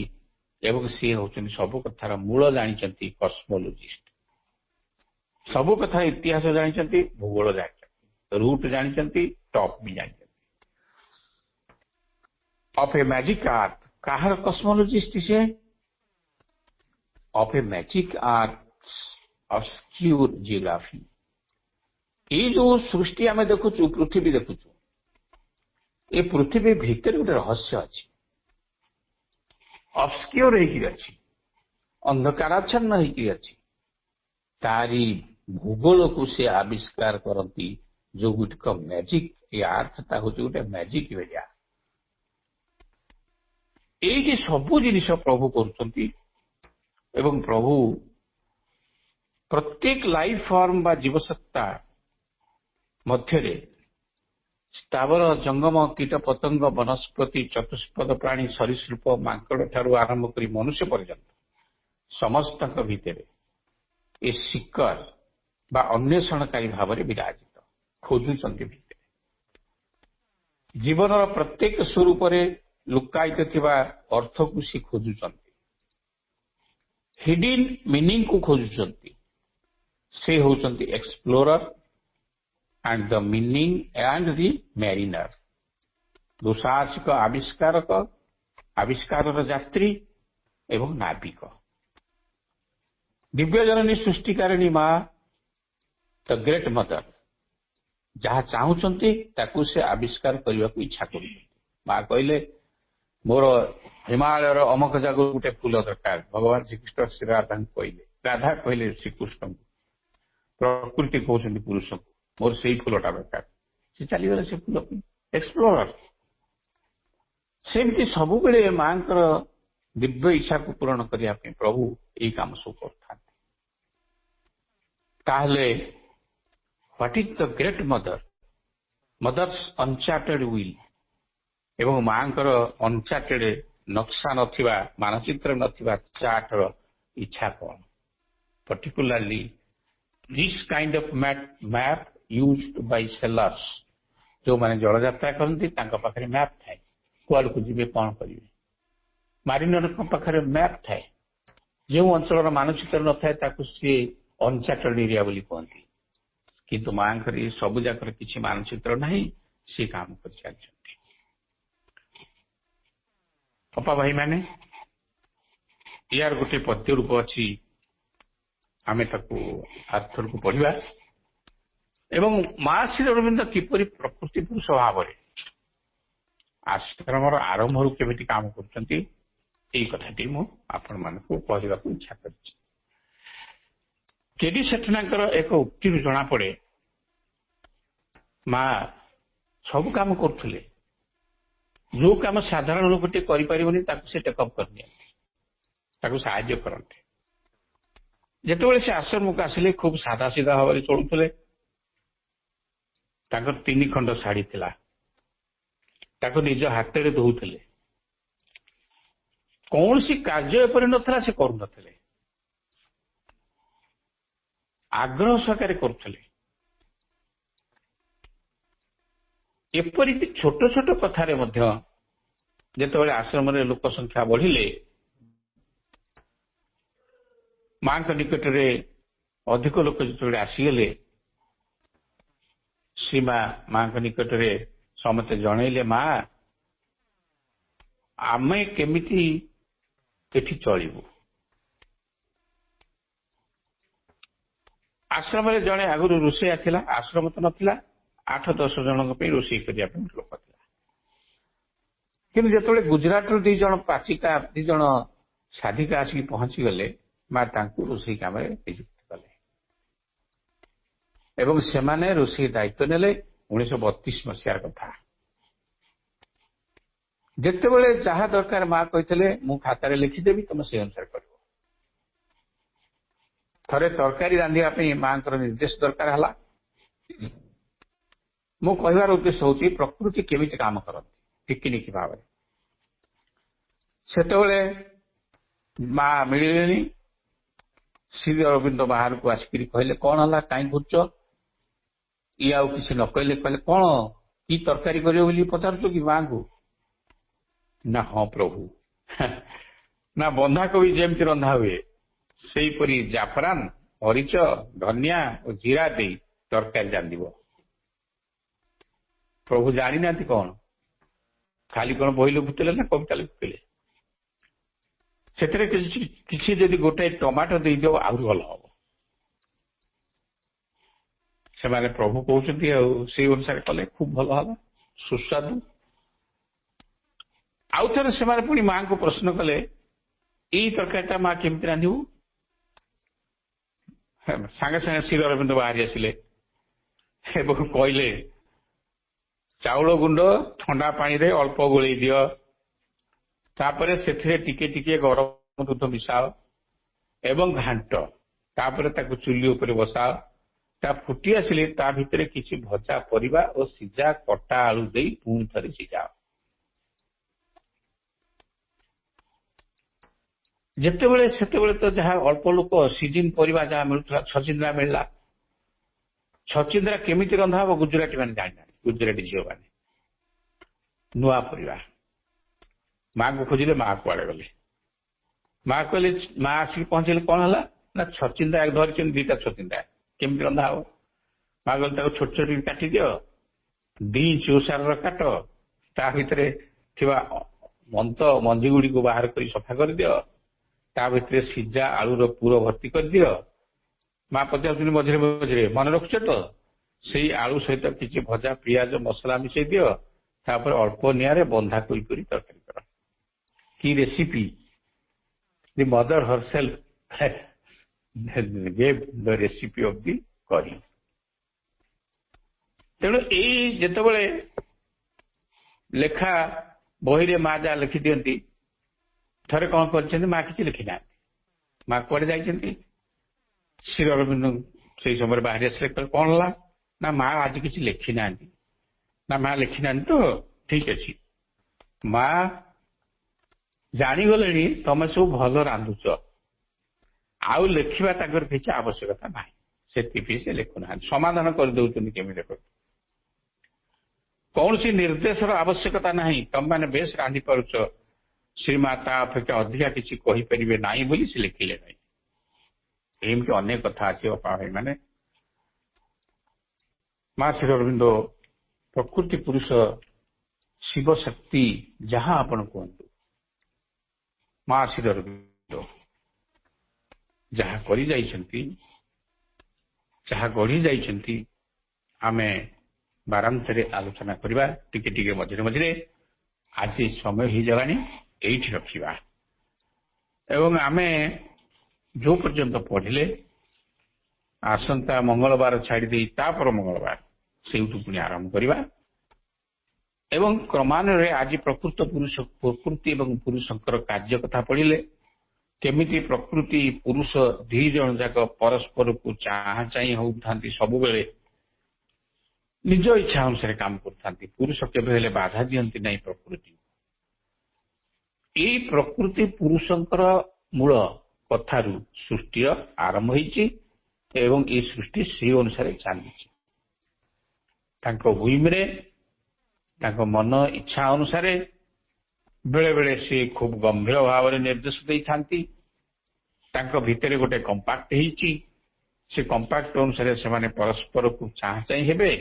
ଏବଂ ସିଏ ହେଉଛନ୍ତି ସବୁ କଥାର ମୂଳ ଜାଣିଛନ୍ତି, କସ୍ମୋଲୋଜିଷ୍ଟ। ସବୁ କଥା ଇତିହାସ ଜାଣିଛନ୍ତି, ଭୂଗୋଳ ଜାଣିଛନ୍ତି, ରୁଟ୍ ଜାଣିଛନ୍ତି, ଟପ୍ ବି ଜାଣିଛନ୍ତି। ଅଫ୍ ଏ ମ୍ୟାଜିକ୍ ଆର୍ଥ, କାହାର କସ୍ମୋଲୋଜିଷ୍ଟ ସିଏ? Of a magic earth obscure geography. ଏଇ ଯୋଉ ସୃଷ୍ଟି ଆମେ ଦେଖୁଛୁ, ପୃଥିବୀ ଦେଖୁଛୁ, ଏ ପୃଥିବୀ ଭିତରେ ଗୋଟେ ରହସ୍ୟ ଅଛି, ଅବସ୍କ୍ୟୁର ହେଇକି ଅଛି, ଅନ୍ଧକାରାଚ୍ଛନ୍ନ ହେଇକି ଅଛି। ତାରି ଭୂଗୋଳକୁ ସେ ଆବିଷ୍କାର କରନ୍ତି, ଯୋଉଗୁଡ଼ିକ ମ୍ୟାଜିକ୍। ଏ ଆର୍ଥଟା ହଉଛି ଗୋଟେ ମ୍ୟାଜିକ୍ ଏରିଆ। ଏଇଠି ସବୁ ଜିନିଷ ପ୍ରଭୁ କରୁଛନ୍ତି ଏବଂ ପ୍ରଭୁ ପ୍ରତ୍ୟେକ ଲାଇଫ ଫର୍ମ ବା ଜୀବସତ୍ତା ମଧ୍ୟରେ ସ୍ଥାବର ଜଙ୍ଗମ, କୀଟ ପତଙ୍ଗ, ବନସ୍ପତି, ଚତୁଷ୍ପଦ ପ୍ରାଣୀ, ସରୀସୃପ, ମାଙ୍କଡ ଠାରୁ ଆରମ୍ଭ କରି ମନୁଷ୍ୟ ପର୍ଯ୍ୟନ୍ତ ସମସ୍ତଙ୍କ ଭିତରେ ଏ ଶିକର ବା ଅନ୍ୱେଷଣକାରୀ ଭାବରେ ବିରାଜିତ, ଖୋଜୁଛନ୍ତି ଭିତରେ। ଜୀବନର ପ୍ରତ୍ୟେକ ସ୍ୱରୂପରେ ଲୁକାୟିତ ଥିବା ଅର୍ଥକୁ ସେ ଖୋଜୁଛନ୍ତି, ହିଡିନ୍ ମିନିଂକୁ ଖୋଜୁଛନ୍ତି। ସେ ହେଉଛନ୍ତି Explorer and the meaning and the mariner, ଦୁଃସାହସିକ ଆବିଷ୍କାରକ, ଆବିଷ୍କାରର ଯାତ୍ରୀ ଏବଂ ନାବିକ। ଦିବ୍ୟଜନନୀ ସୃଷ୍ଟିକାରିଣୀ ମା, ଦ ଗ୍ରେଟ୍ ମଦର, ଯାହା ଚାହୁଁଛନ୍ତି ତାକୁ ସେ ଆବିଷ୍କାର କରିବାକୁ ଇଚ୍ଛା କରୁଛନ୍ତି। ମା କହିଲେ ମୋର ହିମାଳୟର ଅମକ ଜାଗାରୁ ଗୋଟେ ଫୁଲ ଦରକାର। ଭଗବାନ ଶ୍ରୀକୃଷ୍ଣ ଶ୍ରୀ ରାଧାଙ୍କୁ କହିଲେ, ରାଧା କହିଲେ ଶ୍ରୀକୃଷ୍ଣଙ୍କୁ, ପ୍ରକୃତି କହୁଛନ୍ତି ପୁରୁଷଙ୍କୁ, ମୋର ସେଇ ଫୁଲଟା ଦରକାର। ସେ ଚାଲିଗଲେ ସେ ଫୁଲ, ଏକ୍ସପ୍ଲୋରର। ସେମିତି ସବୁବେଳେ ମାଙ୍କର ଦିବ୍ୟ ଇଚ୍ଛାକୁ ପୂରଣ କରିବା ପାଇଁ ପ୍ରଭୁ ଏଇ କାମ ସବୁ କରୁଥାନ୍ତି। ତାହେଲେ what is the great mother? Mother's uncharted will ଏବଂ ମାଙ୍କର ଅନଚାର୍ଟେଡ ନକ୍ସା ନଥିବା, ମାନଚିତ୍ର ନଥିବା ଚାର୍ଟର ଇଚ୍ଛା କଣ? Particularly this kind of map used Bai sellers, ଯୋଉମାନେ ଜଳଯାତ୍ରା କରନ୍ତି ତାଙ୍କ ପାଖରେ ମ୍ୟାପ୍ ଥାଏ, କୁଆଡକୁ ଯିବେ, କଣ କରିବେ। ମାରିନରଙ୍କ ପାଖରେ ମ୍ୟାପ୍ ଥାଏ। ଯେଉଁ ଅଞ୍ଚଳର ମାନଚିତ୍ର ନଥାଏ ତାକୁ ସିଏ ଅନଚାର୍ଟେଡ ଏରିଆ ବୋଲି କୁହନ୍ତି। କିନ୍ତୁ ମାଙ୍କର ଏ ସବୁ ଯାକର କିଛି ମାନଚିତ୍ର ନାହିଁ, ସେ କାମ କରିଚାଲିଛନ୍ତି। ଅପା ଭାଇମାନେ, ୟାର ଗୋଟେ ପଦ୍ୟ ରୂପ ଅଛି, ଆମେ ତାକୁ ଆର୍ଥରକୁ ପଢିବା ଏବଂ ମା ଶ୍ରୀ ଅରବିନ୍ଦ କିପରି ପ୍ରକୃତି ପୁରୁଷ ଭାବରେ ଆଶ୍ରମର ଆରମ୍ଭରୁ କେମିତି କାମ କରୁଛନ୍ତି, ଏଇ କଥାଟି ମୁଁ ଆପଣମାନଙ୍କୁ କହିବାକୁ ଇଚ୍ଛା କରିଛି। କେଡି ସେଠନାଙ୍କର ଏକ ଉକ୍ତିରୁ ଜଣାପଡେ, ମା ସବୁ କାମ କରୁଥିଲେ, ଯୋଉ କାମ ସାଧାରଣ ଲୋକଟେ କରିପାରିବନି ତାକୁ ସେ ଟେକଅପ୍ କରିନିଅନ୍ତି, ତାକୁ ସାହାଯ୍ୟ କରନ୍ତି। ଯେତେବେଳେ ସେ ଆଶ୍ରମକୁ ଆସିଲେ ଖୁବ୍ ସାଧା ସିଧା ଭାବରେ ଚଳୁଥିଲେ। ତାଙ୍କର 3 ଖଣ୍ଡ ଶାଢୀ ଥିଲା, ତାକୁ ନିଜ ହାତରେ ଧୋଉଥିଲେ। କୌଣସି କାର୍ଯ୍ୟ ଏପରି ନଥିଲା ସେ କରୁନଥିଲେ, ଆଗ୍ରହ ସହକାରେ କରୁଥିଲେ। ଏପରିକି ଛୋଟ ଛୋଟ କଥାରେ ମଧ୍ୟ ଯେତେବେଳେ ଆଶ୍ରମରେ ଲୋକ ସଂଖ୍ୟା ବଢିଲେ, ମାଙ୍କ ନିକଟରେ ଅଧିକ ଲୋକ ଯେତେବେଳେ ଆସିଗଲେ ଶ୍ରୀମା ମାଙ୍କ ନିକଟରେ ସମସ୍ତେ ଜଣେଇଲେ, ମା ଆମେ କେମିତି ଏଠି ଚଳିବୁ? ଆଶ୍ରମରେ ଜଣେ ଆଗରୁ ରୋଷେଇଆ ଥିଲା, ଆଶ୍ରମ ତ ନଥିଲା, 8-10 ଜଣଙ୍କ ପାଇଁ ରୋଷେଇ କରିବା ପାଇଁ ଲୋକ ଥିଲା। କିନ୍ତୁ ଯେତେବେଳେ ଗୁଜରାଟରୁ 2 ଜଣ ପାଚିକା 2 ଜଣ ସାଧିକା ଆସିକି ପହଞ୍ଚିଗଲେ, ମା ତାଙ୍କୁ ରୋଷେଇ କାମରେ ନିଯୁକ୍ତ କଲେ ଏବଂ ସେମାନେ ରୋଷେଇ ଦାୟିତ୍ୱ ନେଲେ। 1932 ମସିହାର କଥା। ଯେତେବେଳେ ଯାହା ଦରକାର ମା କହିଥିଲେ, ମୁଁ ଖାତାରେ ଲେଖିଦେବି, ତମେ ସେଇ ଅନୁସାରେ କରିବ। ଥରେ ତରକାରୀ ରାନ୍ଧିବା ପାଇଁ ମାଙ୍କର ନିର୍ଦ୍ଦେଶ ଦରକାର ହେଲା। ମୁଁ କହିବାର ଉଦ୍ଦେଶ୍ୟ ହେଉଛି ପ୍ରକୃତି କେମିତି କାମ କରନ୍ତି ଟିକିନିକି ଭାବରେ। ସେତେବେଳେ ମା ମିଳିଲେନି। ଶ୍ରୀ ଅରବିନ୍ଦ ବାହାରକୁ ଆସିକରି କହିଲେ, କଣ ହେଲା, କାହିଁ ବୁଝୁଛ? ଇଏ ଆଉ କିଛି ନ କହିଲେ କଣ କି ତରକାରୀ କରିବ ବୋଲି ପଚାରୁଛ କି ମାଙ୍କୁ? ନା ହଁ ପ୍ରଭୁ, ନା ବନ୍ଧାକୋବି ଯେମିତି ରନ୍ଧା ହୁଏ ସେଇପରି ଜାଫରାନ, ମରିଚ, ଧନିଆ ଓ ଜିରା ଦେଇ ତରକାରୀ ରାନ୍ଧିବ। ପ୍ରଭୁ ଜାଣିନାହାନ୍ତି କଣ? ଖାଲି କଣ ବହି ଲେଖୁଥିଲେ ନା କବିତା ଲେଖୁଥିଲେ? ସେଥିରେ କିଛି ଯଦି ଗୋଟାଏ ଟମାଟୋ ଦେଇଦିଅ ଆହୁରି ଭଲ ହବ। ସେମାନେ ପ୍ରଭୁ କହୁଛନ୍ତି ଆଉ ସେଇ ଅନୁସାରେ କଲେ, ଖୁବ ଭଲ ହବ, ସୁସ୍ୱାଦୁ। ଆଉ ଥରେ ସେମାନେ ପୁଣି ମାଙ୍କୁ ପ୍ରଶ୍ନ କଲେ, ଏଇ ତରକାରୀଟା ମା କେମିତି ରାନ୍ଧିବୁ? ସାଙ୍ଗେ ସାଙ୍ଗେ ଶ୍ରୀ ଅରବିନ୍ଦ ବାହାରି ଆସିଲେ ଏବଂ କହିଲେ, ଚାଉଳ ଗୁଣ୍ଡ ଥଣ୍ଡା ପାଣିରେ ଅଳ୍ପ ଗୋଳେଇ ଦିଅ, ତାପରେ ସେଥିରେ ଟିକେ ଟିକେ ଗରମ ଦୁଧ ମିଶାଅ ଏବଂ ଘାଣ୍ଟ, ତାପରେ ତାକୁ ଚୁଲି ଉପରେ ବସାଅ। ତା ଫୁଟି ଆସିଲେ ତା ଭିତରେ କିଛି ଭଜା ପରିବା ଓ ସିଝା କଟା ଆଳୁ ଦେଇ ପୁଣି ଥରେ ସିଝାଅ। ସେତେବେଳେ ତ ଯାହା ଅଳ୍ପ ଲୋକ, ସିଜିନ ପରିବା ଯାହା ମିଳୁଥିଲା, ଛଚିନ୍ଦ୍ରା ମିଳିଲା। ଛଚିନ୍ଦ୍ରା କେମିତି ରନ୍ଧା ହବ ଗୁଜୁରାଟୀ ମାନେ ଜାଣିନାହାନ୍ତି। ଗୁଜୁରାଟୀ ଝିଅ ମାନେ ନୂଆ ପରିବା। ମାଙ୍କୁ ଖୋଜିଲେ, ମା କୁଆଡେ ଗଲେ? ମା କହିଲେ, ମା ଆସିକି ପହଞ୍ଚିଲେ, କଣ ହେଲା ନା ଛଚିନ୍ଦ୍ରା ଧରିଛନ୍ତି, 2ଟା ଛଚିନ୍ଦ୍ରା, କେମିତି ରନ୍ଧା ହବ? ମା କହିଲେ, ତାକୁ ଛୋଟ ଛୋଟ କାଟିଦିଅ, 2 ଇଞ୍ଚ ଓସାରର କାଟ, ତା ଭିତରେ ଥିବା ମଞ୍ଜି ଗୁଡିକୁ ବାହାର କରି ସଫା କରିଦିଅ, ତା ଭିତରେ ସିଝା ଆଳୁର ପୁର ଭର୍ତ୍ତି କରିଦିଅ। ମା ପଚାରୁଛନ୍ତି ମଝିରେ ମଝିରେ, ମନେ ରଖୁଛ ତ? ସେଇ ଆଳୁ ସହିତ କିଛି ଭଜା ପିଆଜ ମସଲା ମିଶେଇ ଦିଅ, ତାପରେ ଅଳ୍ପ ନିଆଁରେ ବନ୍ଧାକୋବି କରି ତରକାରୀ କର। କି recipe! The mother ହରସେଲ୍ଫ gave the recipe of the curry। ତେଣୁ ଏଇ ଯେତେବେଳେ ଲେଖା ବହିରେ ମା ଯାହା ଲେଖିଦିଅନ୍ତି, ଥରେ କଣ କରିଛନ୍ତି, ମା କିଛି ଲେଖିନାହାନ୍ତି। ମା କୁଆଡେ ଯାଇଛନ୍ତି? ଶ୍ରୀ ଅରବିନ୍ଦ ସେଇ ସମୟରେ ବାହାରି ଆସିଲେ, କଣ ହେଲା ନା ମା ଆଜି କିଛି ଲେଖିନାହାନ୍ତି। ନା ମା ଲେଖିନାହାନ୍ତି ତ ଠିକ ଅଛି, ମା ଜାଣିଗଲେଣି ତମେ ସବୁ ଭଲ ରାନ୍ଧୁଛ, ଆଉ ଲେଖିବା ତାଙ୍କର କିଛି ଆବଶ୍ୟକତା ନାହିଁ, ସେଥିପାଇଁ ସେ ଲେଖୁନାହାନ୍ତି। ସମାଧାନ କରିଦେଉଛନ୍ତି କେମିତି ଦେଖ, କୌଣସି ନିର୍ଦ୍ଦେଶର ଆବଶ୍ୟକତା ନାହିଁ, ତମମାନେ ବେଶ ରାନ୍ଧି ପାରୁଛ, ଶ୍ରୀମା ତା ଅପେକ୍ଷା ଅଧିକା କିଛି କହିପାରିବେ ନାହିଁ ବୋଲି ସେ ଲେଖିଲେ ନାହିଁ। ଏମିତି ଅନେକ କଥା ଅଛି ଅପା ଭାଇ ମାନେ। ମା ଶ୍ରୀ ଅରବିନ୍ଦ ପ୍ରକୃତି ପୁରୁଷ, ଶିବ ଶକ୍ତି, ଯାହା ଆପଣ କୁହନ୍ତୁ, ମା ଶ୍ରୀ ଅରବିନ୍ଦ ଯାହା କରି ଯାଇଛନ୍ତି, ଯାହା ଗଢି ଯାଇଛନ୍ତି, ଆମେ ବାରାନ୍ତରେ ଆଲୋଚନା କରିବା ଟିକେ ଟିକେ ମଝିରେ ମଝିରେ। ଆଜି ସମୟ ହେଇଗଲାଣି, ଏଇଠି ରଖିବା ଏବଂ ଆମେ ଯୋଉ ପର୍ଯ୍ୟନ୍ତ ପଢିଲେ, ଆସନ୍ତା ମଙ୍ଗଳବାର ଛାଡ଼ିଦେଇ ତାପର ମଙ୍ଗଳବାର ସେଇଠୁ ପୁଣି ଆରମ୍ଭ କରିବା ଏବଂ କ୍ରମାନ୍ୱୟରେ ଆଜି ପ୍ରକୃତି ଏବଂ ପୁରୁଷଙ୍କର କାର୍ଯ୍ୟ କଥା ପଢିଲେ, କେମିତି ପ୍ରକୃତି ପୁରୁଷ 2 ଜଣ ଯାକ ପରସ୍ପରକୁ ଚାହିଁ ହଉଥାନ୍ତି, ସବୁବେଳେ ନିଜ ଇଚ୍ଛା ଅନୁସାରେ କାମ କରୁଥାନ୍ତି। ପୁରୁଷ କେବେ ହେଲେ ବାଧା ଦିଅନ୍ତି ନାହିଁ ପ୍ରକୃତି। ଏଇ ପ୍ରକୃତି ପୁରୁଷଙ୍କର ମୂଳ କଥାରୁ ସୃଷ୍ଟିର ଆରମ୍ଭ ହେଇଛି ଏବଂ ଏଇ ସୃଷ୍ଟି ସେଇ ଅନୁସାରେ ଚାଲିଛି। ତାଙ୍କ ହୁଇମରେ, ତାଙ୍କ ମନ ଇଚ୍ଛା ଅନୁସାରେ ବେଳେ ବେଳେ ସେ ଖୁବ ଗମ୍ଭୀର ଭାବରେ ନିର୍ଦ୍ଦେଶ ଦେଇଥାନ୍ତି, तांको भितरे गोटे कंपाक्ट ହେଇଛି से कंपाक्ट अनुसार से माने परस्पर को चाह चाह हेबे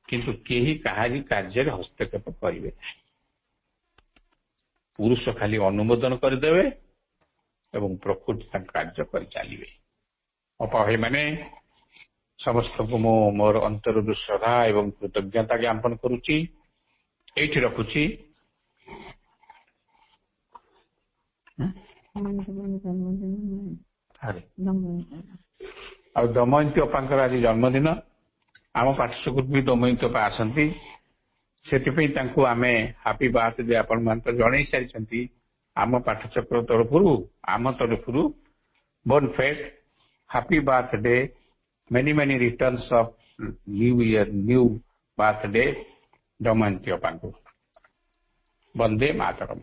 किंतु केही काहारी कार्य हस्तक्षेप करिवे पुरुष खाली अनुमोदन करदेवे एवं प्रकृति कार्य कर चलिए अपाहे माने समस्त को मोर अंतर श्रद्धा एवं कृतज्ञता ज्ञापन करुच्ची एठी रखुची आ दमयंती अपांकर आज जन्मदिन आम पाठ्यसुकुट भी दमयंती अपा आसती से आमे हापी बर्थडे आपण मान तो जन सारी आम पाठचक्र तरफ आम तरफ बोनफेट happy birthday many returns of new year new birthday Damayanti अपांको Vande Mataram.